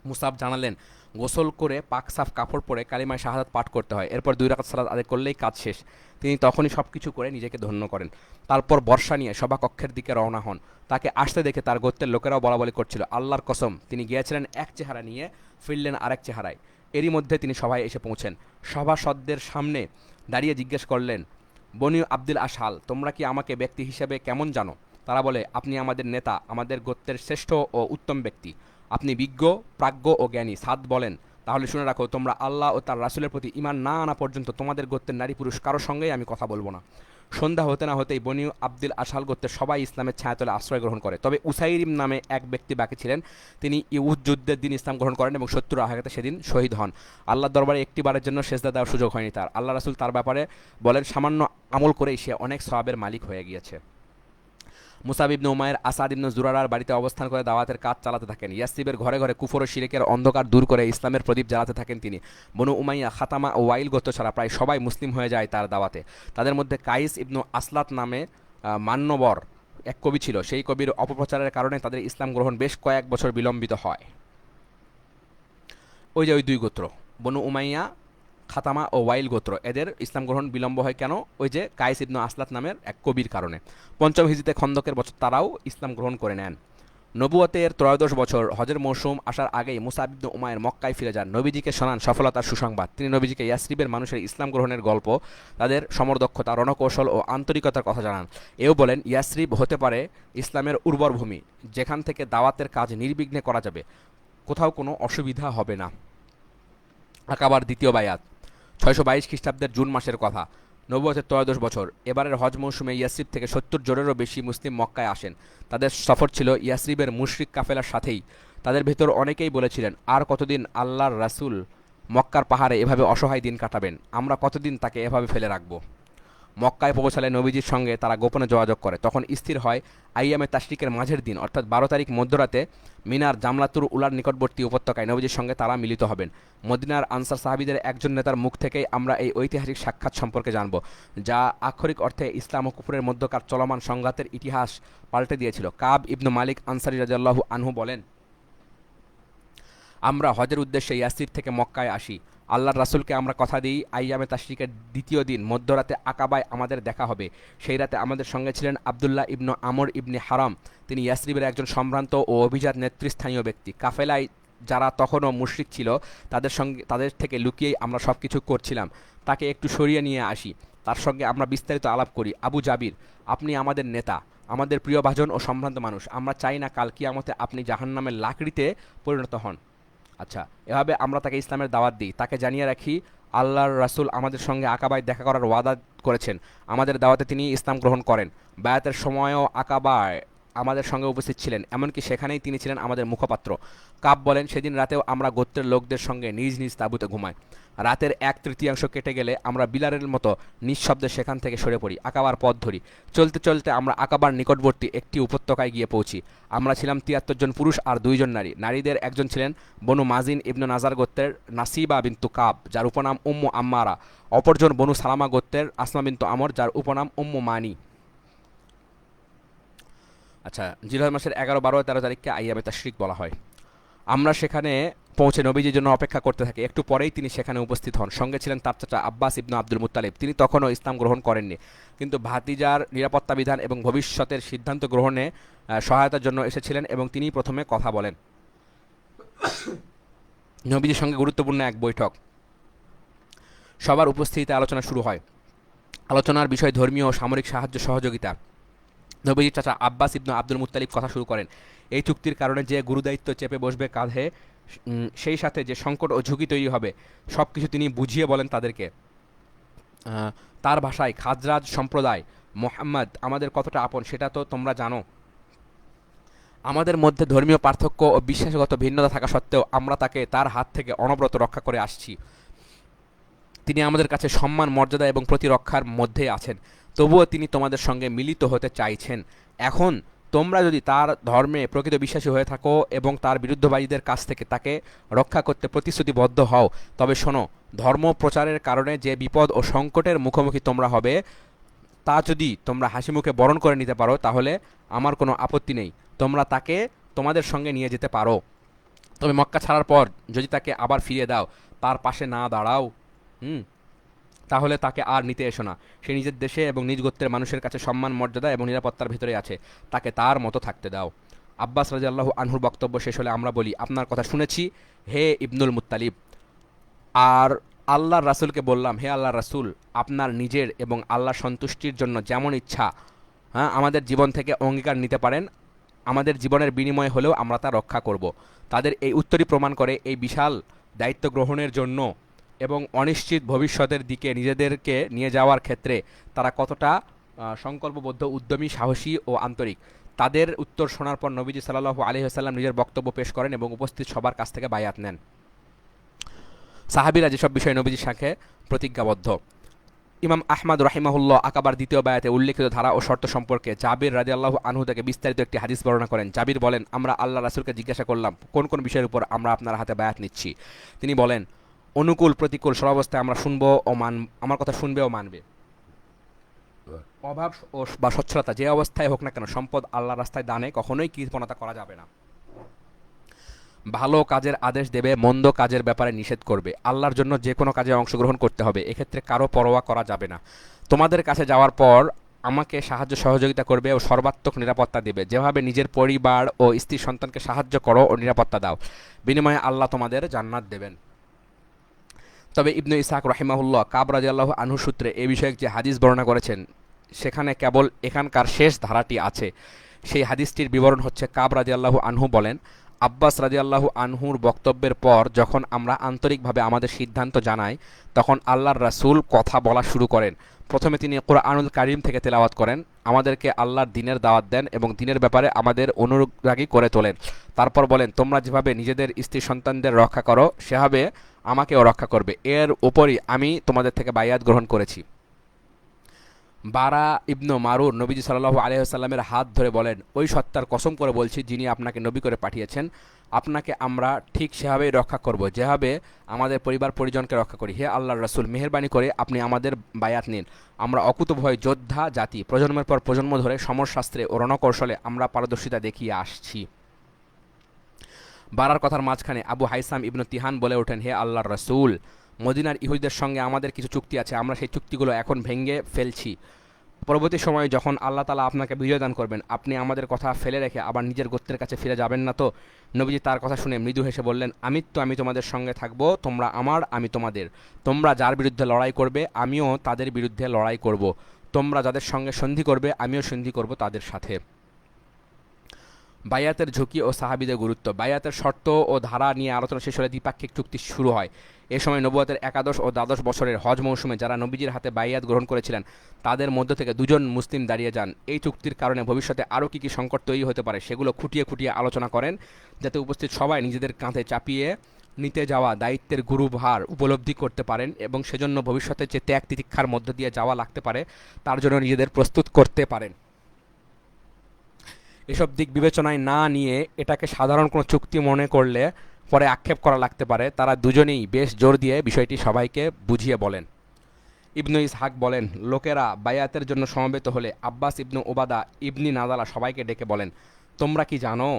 মুসাব জানালেন, গোসল করে পাক সাফ কাপড় পরে কালিমায় শাহাদাত পাঠ করতে হয়, এরপর 2 রাকাত সালাত আদায় করলেই কাজ শেষ। তিনি তখনই সব কিছু করে নিজেকে ধন্য করেন। তারপর বর্ষা নিয়ে সভাকক্ষের দিকে রওনা হন। তাকে আসতে দেখে তার গোত্রের লোকেরাও বলাবলি করছিল, আল্লাহর কসম, তিনি গিয়েছিলেন এক চেহারা নিয়ে, ফিরলেন আরেক চেহারায়। এরই মধ্যে তিনি সভায় এসে পৌঁছেন। সভাসদদের সামনে দাঁড়িয়ে জিজ্ঞেস করলেন, বনি আব্দুল আশহাল, তোমরা কি আমাকে ব্যক্তি হিসেবে কেমন জানো? তারা বলে, আপনি আমাদের নেতা, আমাদের গোত্রের শ্রেষ্ঠ ও উত্তম ব্যক্তি, আপনি বিজ্ঞ, প্রাজ্ঞ ও জ্ঞানী। সাদ বলেন, তাহলে শুনে রাখো, তোমরা আল্লাহ ও তার রাসূলের প্রতি ঈমান না আনা পর্যন্ত তোমাদের গোত্রের নারী পুরুষ কারোর সঙ্গেই আমি কথা বলবো না। সন্ধ্যা হতে না হতেই বনি আব্দুল আশহাল গোত্রের সবাই ইসলামের ছায়াতলে আশ্রয় গ্রহণ করে। তবে উসাইরিম নামে এক ব্যক্তি বাকি ছিলেন। তিনি ইউদ যুদ্ধের দিন ইসলাম গ্রহণ করেন এবং শত্রুর আঘাতে সেদিন শহীদ হন। আল্লাহর দরবারে একটিবারের জন্য সেজদা দেওয়ার সুযোগ হয়নি তার। আল্লাহ রাসূল তার ব্যাপারে বলেন, সামান্য আমল করেই সে অনেক সওয়াবের মালিক হয়ে গিয়েছে। মুসাব ইবনে উমায়ের আসাদ ইবনে জুরারার বাড়িতে অবস্থান করে দাওয়াতের কাজ চালাতে থাকেন। ইয়াসরিবের ঘরে ঘরে কুফর ও শিরকের অন্ধকার দূর করে ইসলামের প্রদীপ জ্বালাতে থাকেন তিনি। বনু উমাইয়া, খাতামা ও ওয়াইল গোত্র ছাড়া প্রায় সবাই মুসলিম হয়ে যায় তার দাওয়াতে। তাদের মধ্যে কাইস ইবনু আসলাত নামে মান্যবর এক কবি ছিল। সেই কবির অপপ্রচারের কারণে তাদের ইসলাম গ্রহণ বেশ কয়েক বছর বিলম্বিত হয়। ওই যে ওই দুই গোত্র, বনু উমাইয়া, খাতামা ও ওয়াইল গোত্র, এদের ইসলাম গ্রহণ বিলম্ব হয় কেন? ওই যে কাইস ইবনু আসলাত নামের এক কবির কারণে। পঞ্চম হিজরিতে খন্দকের বছর তারাও ইসলাম গ্রহণ করে নেন। নবুয়তের 13 বছর হজের মৌসুম আসার আগেই মুসাব ইবনে উমায়ের মক্কায় ফিরে যান। নবীজিকে শোনান সফলতার সুসংবাদ। তিনি নবীজিকে ইয়াসরিবের মানুষের ইসলাম গ্রহণের গল্প, তাদের সমরদক্ষতা, রণকৌশল ও আন্তরিকতার কথা জানান। এও বলেন, ইয়াসরিব হতে পারে ইসলামের উর্বর ভূমি, যেখান থেকে দাওয়াতের কাজ নির্বিঘ্নে করা যাবে, কোথাও কোনো অসুবিধা হবে না। আকাবার দ্বিতীয় বায়াত 622 খ্রিস্টাব্দের জুন মাসের কথা। নবুয়তের 13 বছর। এবারের হজ মৌসুমে ইয়াসরিব থেকে 70 জনেরও বেশি মুসলিম মক্কায় আসেন। তাদের সফর ছিল ইয়াসরিবের মুশরিক কাফেলার সাথেই। তাদের ভেতর অনেকেই বলেছিলেন, আর কতদিন আল্লাহর রাসূল মক্কার পাহাড়ে এভাবে অসহায় দিন কাটাবেন? আমরা কতদিন তাকে এভাবে ফেলে রাখব? মক্কায় পৌঁছালে নবীজির সঙ্গে তারা গোপনে যোগাযোগ করে। তখন স্থির হয় আইয়ামে তাশরিকের মাঝের দিন, অর্থাৎ 12 তারিখ মধ্যরাতে মিনার জামলাতুর উলার নিকটবর্তী উপত্যকায় নবীজির সঙ্গে তারা মিলিত হবেন। মদিনার আনসার সাহাবীদের একজন নেতার মুখ থেকেই আমরা এই ঐতিহাসিক সাক্ষাৎ সম্পর্কে জানব, যা আক্ষরিক অর্থে ইসলাম ও কুফরের মধ্যকার চলমান সংঘাতের ইতিহাস পাল্টে দিয়েছিল। কাব ইবনু মালিক আনসারী রাদিয়াল্লাহু আনহু বলেন, আমরা হজের উদ্দেশ্যে ইয়াসরিব থেকে মক্কায় আসি। আল্লাহর রাসূলকে আমরা কথা দিই, আইয়ামে তাশরিকের দ্বিতীয় দিন মধ্যরাতে আকাবায় আমাদের দেখা হবে। সেই রাতে আমাদের সঙ্গে ছিলেন আবদুল্লাহ ইবনু আমর ইবনে হারাম। তিনি ইয়াসরিবের একজন সম্ভ্রান্ত ও অভিজাত নেতৃস্থানীয় ব্যক্তি। কাফেলায় যারা তখনও মুশরিক ছিল তাদের থেকে লুকিয়েই আমরা সব কিছু করছিলাম। তাকে একটু সরিয়ে নিয়ে আসি, তার সঙ্গে আমরা বিস্তারিত আলাপ করি। আবু জাবির, আপনি আমাদের নেতা, আমাদের প্রিয়ভাজন ও সম্ভ্রান্ত মানুষ। আমরা চাই না কাল কিয়ামতে আপনি জাহান্নামের লাকড়িতে পরিণত হন। আচ্ছা, এভাবে আমরা তাকে ইসলামের দাওয়াত দিই। তাকে জানিয়ে রাখি, আল্লাহর রাসূল আমাদের সঙ্গে আকাবায় দেখা করার ওয়াদা করেছেন। আমাদের দাওয়াতে তিনি ইসলাম গ্রহণ করেন। বায়াতের সময়ও আকাবায় আমাদের সঙ্গে উপস্থিত ছিলেন, এমনকি সেখানেই তিনি ছিলেন আমাদের মুখপাত্র। কাব বলেন, সেদিন রাতেও আমরা গোত্রের লোকদের সঙ্গে নিজ নিজ তাঁবুতে ঘুমাই। রাতের 1/3 কেটে গেলে আমরা বিলারের মতো নিঃশব্দে সেখান থেকে সরে পড়ি, আকাবার পথ ধরি। চলতে চলতে আমরা আকাবার নিকটবর্তী একটি উপত্যকায় গিয়ে পৌঁছি। আমরা ছিলাম 73 জন পুরুষ আর 2 জন নারী। নারীদের একজন ছিলেন বনু মাজিন ইবনু নাজার গোত্রের নাসিবা বিন্তু কাব, যার উপনাম উম্মু আম্মারা। অপরজন বনু সালামা গোত্রের আসমা বিন্তু আমর, যার উপনাম উম্মু মানি। আচ্ছা, জিলহজ মাসের 11, 12, 13 তারিখকে আইয়ামে তাশরিক বলা হয়। আমরা সেখানে পৌঁছে নবীজির জন্য অপেক্ষা করতে থাকি। একটু পরেই তিনি সেখানে উপস্থিত হন। সঙ্গে ছিলেন তার চাচা আব্বাস ইবনু আব্দুল মুত্তালিব। তিনি তখনও ইসলাম গ্রহণ করেননি, কিন্তু ভাতিজার নিরাপত্তা বিধান এবং ভবিষ্যতের সিদ্ধান্ত গ্রহণে সহায়তার জন্য এসেছিলেন এবং তিনি প্রথমে কথা বলেন। নবীজির সঙ্গে গুরুত্বপূর্ণ এক বৈঠক। সবার উপস্থিতিতে আলোচনা শুরু হয়। আলোচনার বিষয় ধর্মীয় ও সামরিক সাহায্য সহযোগিতা। নবীজির চাচা আব্বাস ইবনু আব্দুল মুত্তালিব কথা শুরু করেন। এই চুক্তির কারণে যে গুরুদায়িত্ব চেপে বসবে কাঁধে, সেই সাথে যে সংকট ও ঝুঁকি তৈরি হবে, সব কিছু তিনি বুঝিয়ে বলেন তাদেরকে। তার ভাষায়, খাজরাজ সম্প্রদায় মোহাম্মদ আমাদের কতটা আপন সেটা তো তোমরা জানো। আমাদের মধ্যে ধর্মীয় পার্থক্য ও বিশ্বাসগত ভিন্নতা থাকা সত্ত্বেও আমরা তাকে তার হাত থেকে অনবরত রক্ষা করে আসছি। তিনি আমাদের কাছে সম্মান, মর্যাদা এবং প্রতিরক্ষার মধ্যে আছেন। তবুও তিনি তোমাদের সঙ্গে মিলিত হতে চাইছেন। এখন তোমরা যদি তার ধর্মে প্রকৃত বিশ্বাসী হয়ে থাকো এবং তার বিরুদ্ধবাদীদের কাছ থেকে তাকে রক্ষা করতে প্রতিশ্রুতিবদ্ধ হও, তবে শোনো, ধর্ম প্রচারের কারণে যে বিপদ ও সংকটের মুখোমুখি তোমরা হবে, তা যদি তোমরা হাসিমুখে বরণ করে নিতে পারো, তাহলে আমার কোনো আপত্তি নেই। তোমরা তাকে তোমাদের সঙ্গে নিয়ে যেতে পারো। তবে মক্কা ছাড়ার পর যদি তাকে আবার ফিরিয়ে দাও, তার পাশে না দাঁড়াও, তাহলে তাকে আর নিতে এসো না। সে নিজের দেশে এবং নিজ গোত্রের মানুষের কাছে সম্মান, মর্যাদা এবং নিরাপত্তার ভিতরে আছে। তাকে তার মতো থাকতে দাও। আব্বাস রাদিয়াল্লাহু আনহুর বক্তব্য শেষ হলে আমরা বলি, আপনার কথা শুনেছি হে ইবনুল মুত্তালিব। আর আল্লাহর রাসূলকে বললাম, হে আল্লাহর রাসূল, আপনার নিজের এবং আল্লাহর সন্তুষ্টির জন্য যেমন ইচ্ছা আমাদের জীবন থেকে অঙ্গীকার নিতে পারেন। আমাদের জীবনের বিনিময়ে হলেও আমরা তা রক্ষা করব। তাদের এই উত্তরই প্রমাণ করে এই বিশাল দায়িত্ব গ্রহণের জন্য এবং অনিশ্চিত ভবিষ্যতের দিকে নিজেদেরকে নিয়ে যাওয়ার ক্ষেত্রে তারা কতটা সংকল্পবদ্ধ, উদ্যমী, সাহসী ও আন্তরিক। তাদের উত্তর শোনার পর নবীজি সাল্লাল্লাহু আলাইহি ওয়াসাল্লাম নিজের বক্তব্য পেশ করেন এবং উপস্থিত সবার কাছ থেকে বায়াত নেন। সাহাবীরা যেসব বিষয়ে নবীজির সাথে প্রতিজ্ঞাবদ্ধ। ইমাম আহমদ রাহিমাহুল্লাহ আকাবার দ্বিতীয় বায়াতে উল্লেখিত ধারা ও শর্ত সম্পর্কে জাবির রাদিয়াল্লাহু আনহু থেকে বিস্তারিত একটি হাদিস বর্ণনা করেন। জাবির বলেন, আমরা আল্লাহ রাসূলকে জিজ্ঞাসা করলাম, কোন কোন বিষয়ের উপর আমরা আপনার হাতে বায়াত নিচ্ছি? তিনি বলেন, অনুকূল প্রতিকূল সর্বাবস্থায় আমরা শুনবো ও আমার কথা শুনবে ও মানবে। অভাব ও বা সচ্ছলতা যে অবস্থায় হোক না কেন, সম্পদ আল্লাহর রাস্তায় দানে কখনোই কৃপণতা করা যাবে না। ভালো কাজের আদেশ দেবে, মন্দ কাজের ব্যাপারে নিষেধ করবে। আল্লাহর জন্য যে কোনো কাজে অংশগ্রহণ করতে হবে, এক্ষেত্রে কারো পরোয়া করা যাবে না। তোমাদের কাছে যাওয়ার পর আমাকে সাহায্য সহযোগিতা করবে ও সর্বাত্মক নিরাপত্তা দেবে, যেভাবে নিজের পরিবার ও স্ত্রী সন্তানকে সাহায্য করো ও নিরাপত্তা দাও। বিনিময়ে আল্লাহ তোমাদের জান্নাত দেবেন। তবে ইবনে ইসহাক রাহিমাহুল্লাহ কাব রাদিয়াল্লাহু আনহু সূত্রে এই বিষয়ে যে হাদিস বর্ণনা করেছেন, সেখানে কেবল এখানকার শেষ ধারাটি আছে। সেই হাদিসটির বিবরণ হচ্ছে, কাব রাদিয়াল্লাহু আনহু বলেন, আব্বাস রাদিয়াল্লাহু আনহুর বক্তব্যের পর যখন আমরা আন্তরিকভাবে আমাদের সিদ্ধান্ত জানাই, তখন আল্লাহর রাসূল কথা বলা শুরু করেন। প্রথমে তিনি কুরআনুল কারীম থেকে তেলাওয়াত করেন, আমাদেরকে আল্লাহর দ্বীনের দাওয়াত দেন এবং দ্বীনের ব্যাপারে আমাদের অনুরাগী করে তোলেন। তারপর বলেন, তোমরা যেভাবে নিজেদের স্ত্রী সন্তানদের রক্ষা করো, সেভাবে আমাকেও রক্ষা করবে। এর উপরই আমি তোমাদের থেকে বায়াত গ্রহণ করেছি। বারা ইবনু মারুর নবীজি সাল্লাল্লাহু আলাইহি ওয়াসাল্লামের হাত ধরে বলেন, ওই সত্তার কসম করে বলছি যিনি আপনাকে নবী করে পাঠিয়েছেন, আপনাকে আমরা ঠিক সেভাবেই রক্ষা করব যেভাবে আমাদের পরিবার পরিজনকে রক্ষা করি। হে আল্লাহর রাসূল, মেহেরবানি করে আপনি আমাদের বায়াত নিন। আমরা অকুতভয় যোদ্ধা জাতি, প্রজন্মের পর প্রজন্ম ধরে সমরশাস্ত্রে ও রণকৌশলে আমরা পারদর্শিতা দেখিয়ে আসছি। বারার কথার মাঝখানে আবু হাইসাম ইবনু তিহান বলে ওঠেন, হে আল্লাহর রাসূল, মদিনার ইহুদিদের সঙ্গে আমাদের কিছু চুক্তি আছে, আমরা সেই চুক্তিগুলো এখন ভেঙে ফেলছি। পরবর্তী সময়ে যখন আল্লাহ তাআলা আপনাকে বিজয় দান করবেন, আপনি আমাদের কথা ফেলে রেখে আবার নিজের গোত্রের কাছে ফিরে যাবেন না তো? নবীজি তার কথা শুনে মৃদু হেসে বললেন, আমি তোমাদের সঙ্গে থাকবো, তোমরা আমার, আমি তোমাদের। তোমরা যার বিরুদ্ধে লড়াই করবে, আমিও তাদের বিরুদ্ধে লড়াই করব। তোমরা যাদের সঙ্গে সন্ধি করবে, আমিও সন্ধি করব তাদের সাথে। বায়াতের ঝুঁকি ও সাহাবীদের গুরুত্ব। বায়াতের শর্ত ও ধারা নিয়ে আলোচনা শেষ হলে দ্বিপাক্ষিক চুক্তি শুরু হয়। এ সময় নবুয়তের একাদশ ও দ্বাদশ বছরের হজ মৌসুমে যারা নবীজির হাতে বায়াত গ্রহণ করেছিলেন তাদের মধ্য থেকে দুজন মুসলিম দাঁড়িয়ে যান। এই চুক্তির কারণে ভবিষ্যতে আরও কী কী সংকট তৈরি হতে পারে সেগুলো খুঁটিয়ে খুঁটিয়ে আলোচনা করেন, যাতে উপস্থিত সবাই নিজেদের কাঁধে চাপিয়ে নিতে যাওয়া দায়িত্বের গুরুভার উপলব্ধি করতে পারেন এবং সেজন্য ভবিষ্যতে যে ত্যাগ তিতিক্ষার মধ্য দিয়ে যাওয়া লাগতে পারে তার জন্য নিজেদের প্রস্তুত করতে পারেন। এসব দিক বিবেচনায় না নিয়ে এটাকে সাধারণ কোনো চুক্তি মনে করলে পরে আক্ষেপ করা লাগতে পারে। তারা দুজনেই বেশ জোর দিয়ে বিষয়টি সবাইকে বুঝিয়ে বলেন। ইবনু ইসহাক বলেন, লোকেরা বায়াতের জন্য সমবেত হলে আব্বাস ইবনু ওবাদা ইবনি নাদালা সবাইকে ডেকে বলেন, তোমরা কি জানো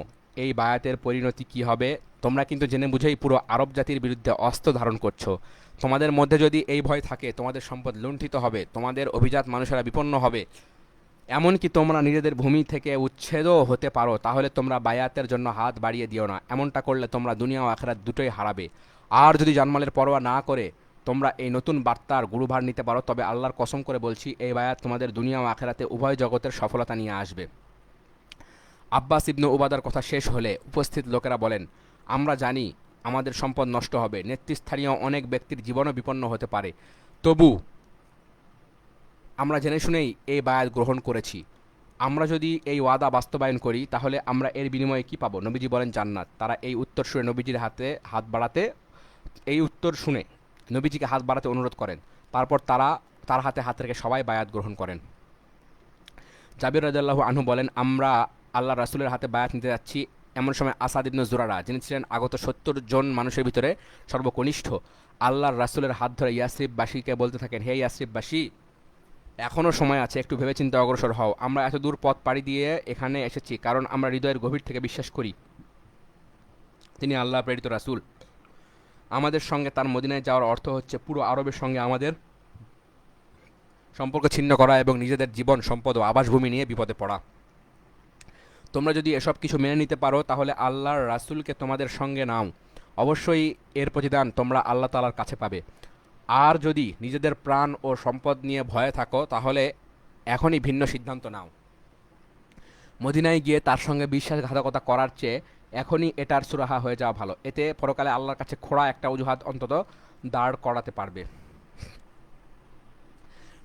এই বায়াতের পরিণতি কি হবে? তোমরা কিন্তু জেনে বুঝেই পুরো আরব জাতির বিরুদ্ধে অস্ত্র ধারণ করছো। তোমাদের মধ্যে যদি এই ভয় থাকে তোমাদের সম্পদ লুণ্ঠিত হবে, তোমাদের অভিজাত মানুষেরা বিপন্ন হবে, এমনকি তোমরা নিজেদের ভূমি থেকে উচ্ছেদও হতে পারো, তাহলে তোমরা বায়াতের জন্য হাত বাড়িয়ে দিও না। এমনটা করলে তোমরা দুনিয়া ও আখিরাত দুটোই হারাবে। আর যদি জানমালের পরোয়া না করে তোমরা এই নতুন বার্তার গুরুভার নিতে পারো, তবে আল্লাহর কসম করে বলছি এই বায়াত তোমাদের দুনিয়া ও আখিরাতে উভয় জগতের সফলতা নিয়ে আসবে। আব্বাস ইবনু উবাদার কথা শেষ হলে উপস্থিত লোকেরা বলেন, আমরা জানি আমাদের সম্পদ নষ্ট হবে, নেতৃস্থানীয় অনেক ব্যক্তির জীবনও বিপন্ন হতে পারে, তবু আমরা জেনে শুনেই এই বায়াত গ্রহণ করেছি। আমরা যদি এই ওয়াদা বাস্তবায়ন করি তাহলে আমরা এর বিনিময়ে কি পাবো? নবীজি বলেন জান্নাত। তারা এই উত্তর শুনে নবীজির হাতে হাত বাড়াতে এই উত্তর শুনে নবীজিকে হাত বাড়াতে অনুরোধ করেন। তারপর তার হাতে হাত রেখে সবাই বায়াত গ্রহণ করেন। জাবির রাদিয়াল্লাহু আনহু বলেন, আমরা আল্লাহ রাসূলের হাতে বায়াত নিতে যাচ্ছি। এমন সময় আসাদ ইবনে জুরারা, যিনি ছিলেন আগত ৭০ জন মানুষের ভিতরে সর্বকনিষ্ঠ, আল্লাহর রাসূলের হাত ধরে ইয়াসরিববাসীকে বলতে থাকেন, হে ইয়াসরিববাসী, এখনও সময় আছে, একটু ভেবেচিন্তে অগ্রসর হও। আমরা এত দূর পথ পাড়ি দিয়ে এখানে এসেছি কারণ আমরা হৃদয়ের গভীর থেকে বিশ্বাস করি তিনি আল্লাহ প্রেরিত রাসূল। আমাদের সঙ্গে তার মদিনায় যাওয়ার অর্থ হচ্ছে পুরো আরবের সঙ্গে আমাদের সম্পর্ক ছিন্ন করা এবং নিজেদের জীবন সম্পদ ও আবাসভূমি নিয়ে বিপদে পড়া। তোমরা যদি এসব কিছু মেনে নিতে পারো তাহলে আল্লাহর রাসূলকে তোমাদের সঙ্গে নাও, অবশ্যই এর প্রতিদান তোমরা আল্লাহ তাআলার কাছে পাবে। আর যদি নিজেদের প্রাণ ও সম্পদ নিয়ে ভয়ে থাকো তাহলে এখনই ভিন্ন সিদ্ধান্ত নাও। মদিনায় গিয়ে তার সঙ্গে বিশ্বাসঘাতকতা করার চেয়ে এখনই এটার সুরাহা হয়ে যাওয়া ভালো। এতে পরকালে আল্লাহর কাছে খোড়া একটা অজুহাত অন্তত দাঁড় করাতে পারবে।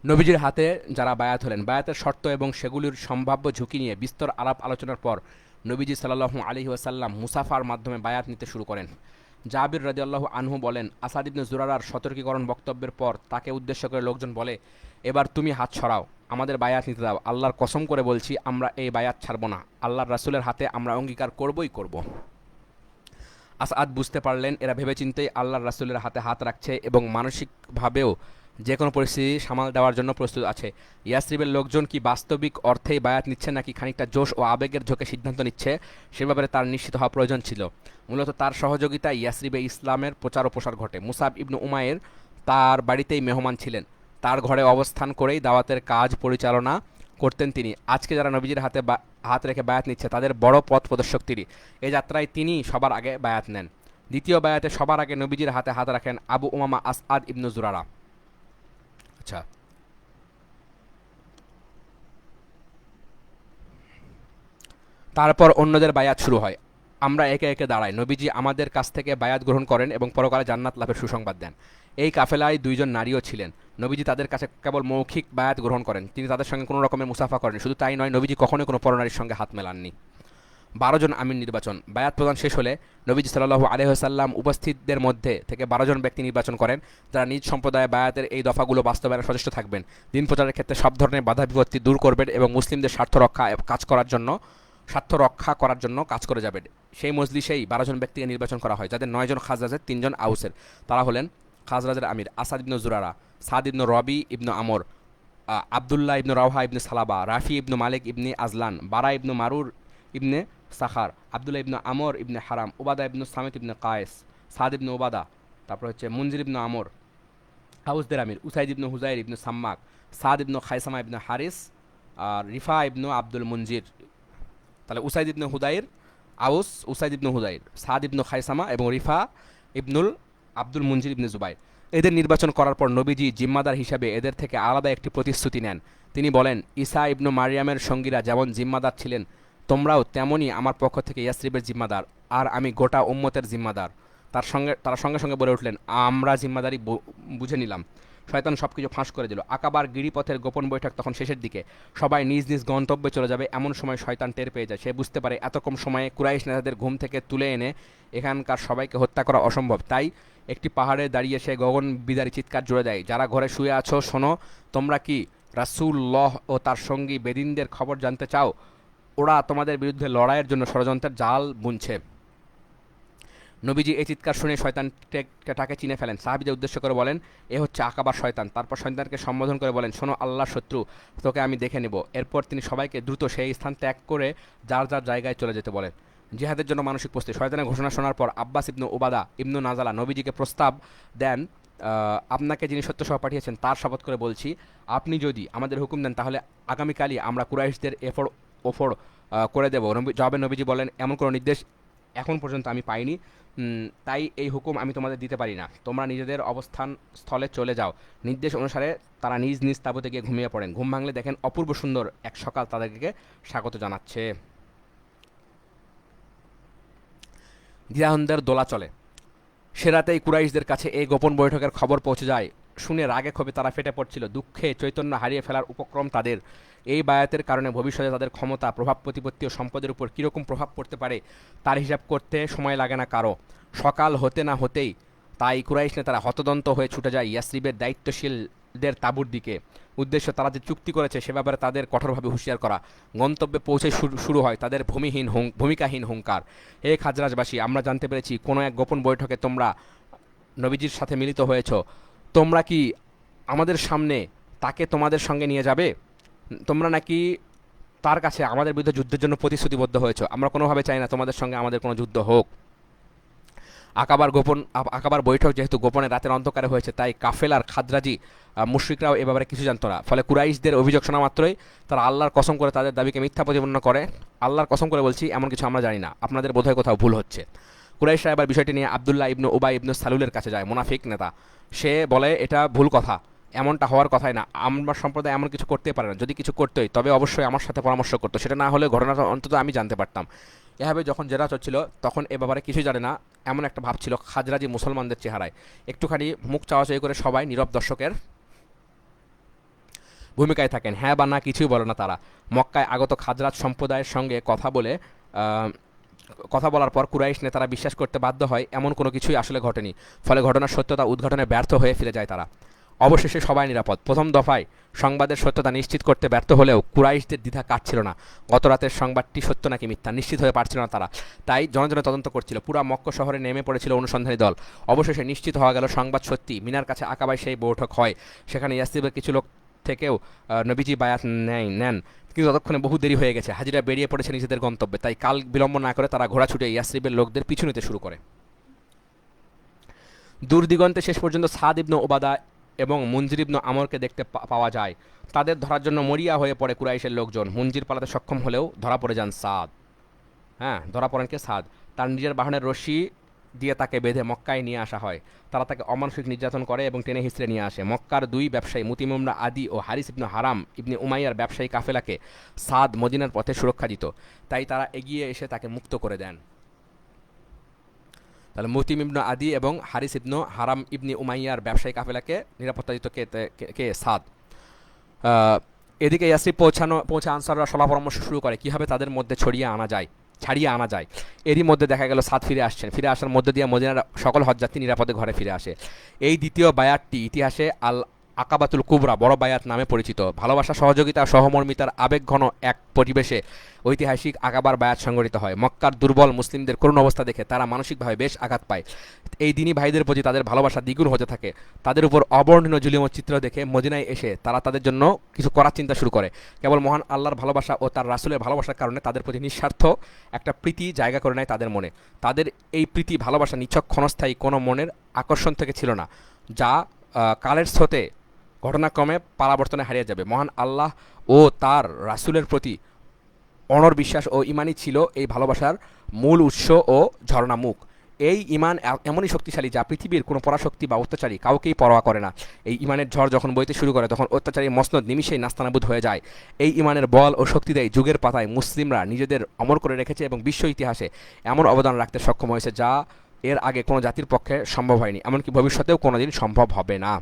নবীজির হাতে যারা বায়াত হলেন, বায়াতের শর্ত এবং সেগুলির সম্ভাব্য ঝুঁকি নিয়ে বিস্তর আলাপ আলোচনার পর নবীজি সাল্লাল্লাহু আলাইহি ওয়াসাল্লাম মুসাফার মাধ্যমে বায়াত নিতে শুরু করেন। জাবির রাদিয়াল্লাহু আনহু বলেন, আসাদ ইবনে জুরারার সতর্কীকরণ বক্তব্যের পর তাকে উদ্দেশ্য করে লোকজন বলে, এবার তুমি হাত ছড়াও, আমাদের বায়াত নিতে দাও। আল্লাহর কসম করে বলছি আমরা এই বায়াত ছাড়ব না। আল্লাহর রাসূলের হাতে আমরা অঙ্গীকার করবই করব। আসাদ বুঝতে পারলেন এরা ভেবেচিন্তেই আল্লাহর রাসূলের হাতে হাত রাখছে এবং মানসিকভাবেও যে কোনো পরিস্থিতি সামাল দেওয়ার জন্য প্রস্তুত আছে। ইয়াসরিবের লোকজন কি বাস্তবিক অর্থেই বায়াত নিচ্ছে নাকি খানিকটা জোশ ও আবেগের ঝোঁকে সিদ্ধান্ত নিচ্ছে সে ব্যাপারে তার নিশ্চিত হওয়া প্রয়োজন ছিল। মূলত তার সহযোগিতায় ইয়াসরিবে ইসলামের প্রচার ও প্রসার ঘটে। মুসাব ইবনু উমায়ের তার বাড়িতেই মেহমান ছিলেন, তার ঘরে অবস্থান করেই দাওয়াতের কাজ পরিচালনা করতেন তিনি। আজকে যারা নবীজির হাতে হাত রেখে বায়াত নিচ্ছে তাদের বড় পথ প্রদর্শক তিনি। এই যাত্রায় তিনি সবার আগে বায়াত নেন। দ্বিতীয় বায়াতে সবার আগে নবীজির হাতে হাত রাখেন আবু উমামা আসআদ ইবনু জুরারা। আচ্ছা, তারপর অন্যদের বায়াত শুরু হয়। আমরা একে একে দাঁড়াই। নবীজি আমাদের কাছ থেকে বায়াত গ্রহণ করেন এবং পরকালে জান্নাত লাভের সুসংবাদ দেন। এই কাফেলায় দুইজন নারীও ছিলেন। নবীজি তাদের কাছে কেবল মৌখিক বায়াত গ্রহণ করেন, তিনি তাদের সঙ্গে কোনো রকমের মুসাফা করেন। শুধু তাই নয়, নবীজি কখনোই কোনো পরনারীর সঙ্গে হাত মেলাননি। ১২ জন আমির নির্বাচন। বায়াত প্রদান শেষ হলে নবীজি সাল্লাল্লাহু আলাইহি ওয়াসাল্লাম উপস্থিতদের মধ্যে থেকে ১২ জন ব্যক্তি নির্বাচন করেন যারা নিজ সম্প্রদায়ে বায়াতের এই দফাগুলো বাস্তবায়নে সচেষ্ট থাকবেন, দিন প্রচারের ক্ষেত্রে সব ধরনের বাধা বিপত্তি দূর করবেন এবং মুসলিমদের স্বার্থ রক্ষা করার জন্য কাজ করে যাবেন। সেই মজলিসেই ১২ জন ব্যক্তিকে নির্বাচন করা হয়, যাদের ৯ জন খাজরাজের, ৩ জন আউসের। তারা হলেন খাজরাজের আমির আসাদ ইবনু জুরারা, সাদ ইবনু রবি ইবনু আমর, আবদুল্লাহ ইবনু রাওহা ইবনু সালাবা, রাফি ইবনু মালিক ইবনে আজলান, বারা ইবনু মারুর ইবনে সাখার, আবদুল্লাহ ইবনু আমর ইবনে হারাম, ওবাদা ইবনু সামিত ইবনে কায়েস, সাদ ইবনু ওবাদা, তারপর হচ্ছে মুনজির ইবনু আমর, আউসদের আমির উসাইদ ইবনু হুজাইর ইবনু সাম্মাক, সাদ ইবনু খাইসামা ইবনু হারিস, আর রিফা ইবনু আব্দুল মুনজির। তাহলে উসাইদ ইবনু হুদাইর, আউস, উসাইদ ইবনু হুদাইর, সাদ ইবনু খাইসামা এবং রিফা ইবনুল আব্দুল মুনজির ইবনে জুবাইর। এদের নির্বাচন করার পর নবীজি জিম্মাদার হিসাবে এদের থেকে আলাদা একটি প্রতিশ্রুতি নেন। তিনি বলেন, ঈসা ইবনু মারিয়ামের সঙ্গীরা যেমন জিম্মাদার ছিলেন তোমরাও তেমনই আমার পক্ষ থেকে ইয়াসরিবের জিম্মাদার, আর আমি গোটা উম্মতের জিম্মাদার। তারা সঙ্গে সঙ্গে বলে উঠলেন, আমরা জিম্মাদারি বুঝে নিলাম। শয়তান সবকিছু ফাঁস করে দিল। আকাবার গিরিপথের গোপন বৈঠক তখন শেষের দিকে। সবাই নিজ নিজ গন্তব্যে চলে যাবে এমন সময় শয়তান টের পেয়ে যায়। সে বুঝতে পারে এত কম সময়ে কুরাইশ নেতাদের ঘুম থেকে তুলে এনে এখানকার সবাইকে হত্যা করা অসম্ভব। তাই একটি পাহাড়ে দাঁড়িয়ে সে গগন বিদারী চিৎকার জুড়ে দেয়, যারা ঘরে শুয়ে আছো শোনো, তোমরা কি রাসূলুল্লাহ ও তার সঙ্গী বেদিনদের খবর জানতে চাও? ওরা তোমাদের বিরুদ্ধে লড়াইয়ের জন্য ষড়যন্ত্রের জাল বুনছে। নবীজি এই চিৎকার শুনে শয়তানটাকে চিনে ফেলেন। সাহাবীদের উদ্দেশ্য করে বলেন, এ হচ্ছে আকাবার শয়তান। তারপর শয়তানকে সম্বোধন করে বলেন, শোনো, আল্লাহর শত্রু, তোকে আমি দেখে নেব। এরপর তিনি সবাইকে দ্রুত সেই স্থান ত্যাগ করে যার যার জায়গায় চলে যেতে বলেন। জিহাদের জন্য মানসিক প্রস্তুতি। শয়তানের ঘোষণা শোনার পর আব্বাস ইবনু উবাদা ইবনু নাজালা নবীজিকে প্রস্তাব দেন, আপনাকে যিনি সত্য সহ পাঠিয়েছেন তার শপথ করে বলছি, আপনি যদি আমাদের হুকুম দেন তাহলে আগামীকালই আমরা কুরাইশদের ওফর করে দেব। জবাবে নবীজি বলেন, এমন কোনো নির্দেশ এখন পর্যন্ত আমি পাইনি, তাই এই হুকুম আমি তোমাদের দিতে পারি না। তোমরা নিজেদের অবস্থান স্থলে চলে যাও। নির্দেশ অনুসারে তারা নিজ নিজ তাঁবুতে গিয়ে ঘুমিয়ে পড়েন। ঘুম ভাঙলে দেখেন অপূর্ব সুন্দর এক সকাল তাদেরকে স্বাগত জানাচ্ছে। দ্বিধাদ্বন্দ্বের দোলা চলে। সে রাতেই কুরাইশদের কাছে এই গোপন বৈঠকের খবর পৌঁছে যায়। শুনে রাগে ক্ষোভে তারা ফেটে পড়ছিল। দুঃখে চৈতন্য হারিয়ে ফেলার উপক্রম তাদের। এই বায়াতের কারণে ভবিষ্যতে তাদের ক্ষমতা, প্রভাব প্রতিপত্তি ও সম্পদের উপর কীরকম প্রভাব পড়তে পারে তার হিসাব করতে সময় লাগে না কারো। সকাল হতে না হতেই তাই কুরাইশ নেতারা হতদন্ত হয়ে ছুটে যায় ইয়াসরিবের দায়িত্বশীলদের তাঁবুর দিকে। উদ্দেশ্য তারা যে চুক্তি করেছে সে ব্যাপারে তাদের কঠোরভাবে হুঁশিয়ার করা। গন্তব্যে পৌঁছে শুরু হয় তাদের ভূমিকাহীন হুঙ্কার। হে খাজরাজবাসী, আমরা জানতে পেরেছি কোনো এক গোপন বৈঠকে তোমরা নবীজির সাথে মিলিত হয়েছ। তোমরা কি আমাদের সামনে তাকে তোমাদের সঙ্গে নিয়ে যাবে? তোমরা নাকি তার কাছে আমাদের বিরুদ্ধে যুদ্ধের জন্য প্রতিশ্রুতিবদ্ধ হয়েছ? আমরা কোনোভাবে চাই না তোমাদের সঙ্গে আমাদের কোনো যুদ্ধ হোক। আকাবার বৈঠক যেহেতু গোপনে রাতের অন্ধকারে হয়েছে, তাই কাফেলার খাজরাজি মুশরিকরাও এ ব্যাপারে কিছু জানত না। ফলে কুরাইশদের অভিযোগ শোনা মাত্রই তারা আল্লাহর কসম করে তাদের দাবিকে মিথ্যা প্রতিপন্ন করে। আল্লাহর কসম করে বলছি, এমন কিছু আমরা জানি না, আপনাদের বোধহয় কোথাও ভুল হচ্ছে। কুরাইশরা এবার বিষয়টি নিয়ে আবদুল্লাহ ইবনু উবাই ইবনু সালুলের কাছে যায়, মুনাফিক নেতা। সে বলে, এটা ভুল কথা, এমনটা হওয়ার কথাই না। আমার সম্প্রদায় এমন কিছু করতে পারে না। যদি কিছু করতোই তবে অবশ্যই আমার সাথে পরামর্শ করতো, সেটা না হলে ঘটনাটা অন্তত আমি জানতে পারতাম। এভাবে যখন জেরা চলছিল তখন এ ব্যাপারে কিছু জানে না এমন একটা ভাব ছিল খাজরাজি মুসলমানদের চেহারায়। একটুখানি মুখ চাওয়াচাই করে সবাই নীরব দর্শকের ভূমিকায় থাকেন। হ্যাঁ বা না কিছুই বলে না তারা। মক্কায় আগত খাজরাজ সম্প্রদায়ের সঙ্গে কথা বলার পর কুরাইশ নেতারা বিশ্বাস করতে বাধ্য হয় এমন কোনো কিছুই আসলে ঘটেনি। ফলে ঘটনার সত্যতা উদ্ঘাটনে ব্যর্থ হয়ে ফিরে যায় তারা। অবশেষে সবাই নিরাপদ। প্রথম দফায় সংবাদের সত্যতা নিশ্চিত করতে ব্যর্থ হলেও কুরাইশদের দ্বিধা কাটছিল না। গত রাতের সংবাদটি সত্য নাকি মিথ্যা নিশ্চিত হয়ে পারছিল না তারা। তাই জনজনে তদন্ত করছিল। পুরা মক্কা শহরে নেমে পড়েছিল অনুসন্ধানী দল। অবশেষে নিশ্চিত হওয়া গেল সংবাদ সত্যি। মিনার কাছে আকাবায় সেই বৈঠক হয়। সেখানে ইয়াসরিবের কিছু লোক থেকেও নবীজি বায়াত নেন। কিন্তু ততক্ষণে বহু দেরি হয়ে গেছে। হাজিরা বেরিয়ে পড়েছে নিজেদের গন্তব্যে। তাই কাল বিলম্ব না করে তারা ঘোড়া ছুটে ইয়াসরিবের লোকদের পিছু নিতে শুরু করে। দূর দিগন্তে শেষ পর্যন্ত সাদ ইবনু ওবাদা এবং মুনজির ইবনু আমরকে দেখতে পাওয়া যায়। তাদের ধরার জন্য মরিয়া হয়ে পড়ে কুরাইশের লোকজন। মুনজির পালাতে সক্ষম হলেও ধরা পড়ে যান সাদ। ধরা পড়েন কে? সাদ। তার নিজের বাহনের রশি দিয়ে তাকে বেঁধে মক্কায় নিয়ে আসা হয়। তারা তাকে অমানসিক নির্যাতন করে এবং টেনে হিঁচড়ে নিয়ে আসে। মক্কার দুই ব্যবসায়ী মুতিম ইবনে আদি ও হারিস ইবনে হারাম ইবনে উমাইয়ার ব্যবসায়ী কাফেলাকে সাদ মদিনার পথে সুরক্ষা দিত। তাই তারা এগিয়ে এসে তাকে মুক্ত করে দেন। তাহলে মুতিম ইবনে আদি এবং হারিস ইবনে হারাম ইবনে উমাইয়ার ব্যবসায়ী কাফেলাকে নিরাপত্তা দিত কে? সাদ। এদিকে ইয়াসরিব পৌঁছে আনসাররা সলা পরামর্শ শুরু করে কীভাবে তাদের মধ্যে ছাড়িয়ে আনা যায়। এরই মধ্যে দেখা গেল সাদ ফিরে আসছেন। ফিরে আসার মধ্যে দিয়ে মদিনার সকল হজযাত্রী নিরাপদে ঘরে ফিরে আসে। এই দ্বিতীয় বায়াতটি ইতিহাসে আল আকাবাতুল কুবরা, বড় বায়াত নামে পরিচিত। ভালোবাসা, সহযোগিতা, সহমর্মিতার আবেগঘন এক পরিবেশে ঐতিহাসিক আকাবার বায়াত সংগঠিত হয়। মক্কার দুর্বল মুসলিমদের করুণ অবস্থা দেখে তারা মানসিকভাবে বেশ আঘাত পায়। এই দিনী ভাইদের প্রতি তাদের ভালোবাসা দ্বিগুণ হতে থাকে। তাদের উপর অবর্ণনীয় জুলুম চিত্র দেখে মদিনায় এসে তারা তাদের জন্য কিছু করার চিন্তা শুরু করে। কেবল মহান আল্লাহর ভালোবাসা ও তার রাসূলের ভালোবাসার কারণে তাদের প্রতি নিঃস্বার্থ একটা প্রীতি জায়গা করে নেয় তাদের মনে। তাদের এই প্রীতি ভালোবাসা নিছক ক্ষণস্থায়ী কোনো মনের আকর্ষণ থেকে ছিল না, যা কালের স্রোতে ঘটনাক্রমে পালাবর্তনে হারিয়ে যাবে। মহান আল্লাহ ও তার রাসূলের প্রতি অনড় বিশ্বাস ও ঈমানই ছিল এই ভালোবাসার মূল উৎস ও ঝর্ণামুখ। এই ঈমান এমনই শক্তিশালী যা পৃথিবীর কোনো পরাশক্তি বা অত্যাচারী কাউকেই পরোয়া করে না। এই ঈমানের ঝড় যখন বইতে শুরু করে তখন অত্যাচারী মসনদ নিমিষেই নাস্তানাবুদ হয়ে যায়। এই ঈমানের বল ও শক্তি দেয় যুগের পাতায় মুসলিমরা নিজেদের অমর করে রেখেছে এবং বিশ্ব ইতিহাসে এমন অবদান রাখতে সক্ষম হয়েছে যা এর আগে কোনো জাতির পক্ষে সম্ভব হয়নি, এমনকি ভবিষ্যতেও কোনোদিন সম্ভব হবে না।